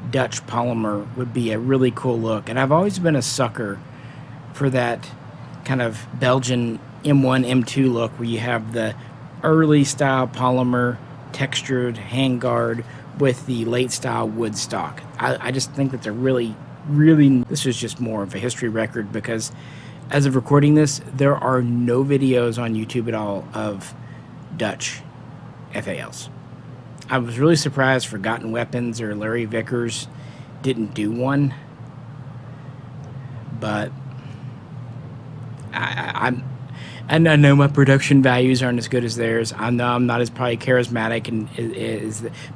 Dutch polymer would be a really cool look. And I've always been a sucker for that kind of Belgian M1, M2 look where you have the early style polymer textured handguard with the late style Woodstock. I just think that they're really, this is just more of a history record because as of recording this, there are no videos on YouTube at all of Dutch FALs. I was really surprised Forgotten Weapons or Larry Vickers didn't do one, but I know my production values aren't as good as theirs. I know I'm not as probably charismatic,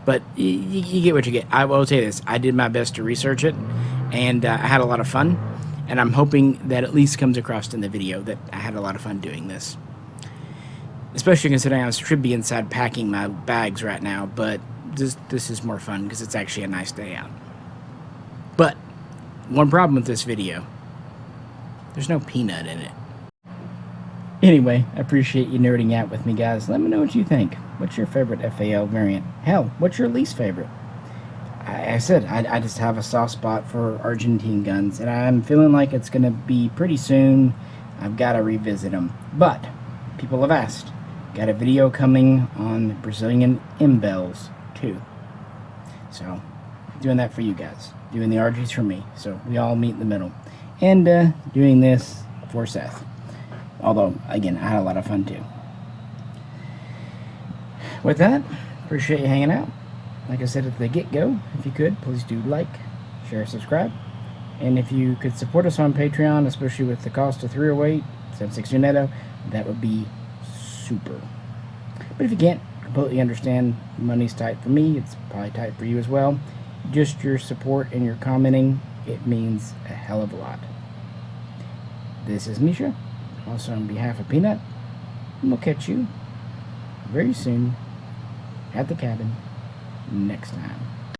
but you get what you get. I will tell you this: I did my best to research it, and I had a lot of fun. And I'm hoping that at least comes across in the video that I had a lot of fun doing this. Especially considering I should be inside packing my bags right now, but this is more fun because it's actually a nice day out. But one problem with this video: there's no peanut in it. Anyway, I appreciate you nerding out with me, guys. Let me know what you think. What's your favorite FAL variant? Hell, what's your least favorite? I said, I just have a soft spot for Argentine guns, and I'm feeling like it's going to be pretty soon. I've got to revisit them. But people have asked. Got a video coming on Brazilian M-Bells, too. So, doing that for you guys. Doing the RGs for me. So, we all meet in the middle. And doing this for Seth. Although, again, I had a lot of fun, too. With that, appreciate you hanging out. Like I said at the get-go, if you could, please do like, share, subscribe. And if you could support us on Patreon, especially with the cost of 308, 760 NATO, that would be super. But if you can't, completely understand, money's tight for me, it's probably tight for you as well. Just your support and your commenting, it means a hell of a lot. This is Misha, also on behalf of Peanut, and we'll catch you very soon at the cabin next time.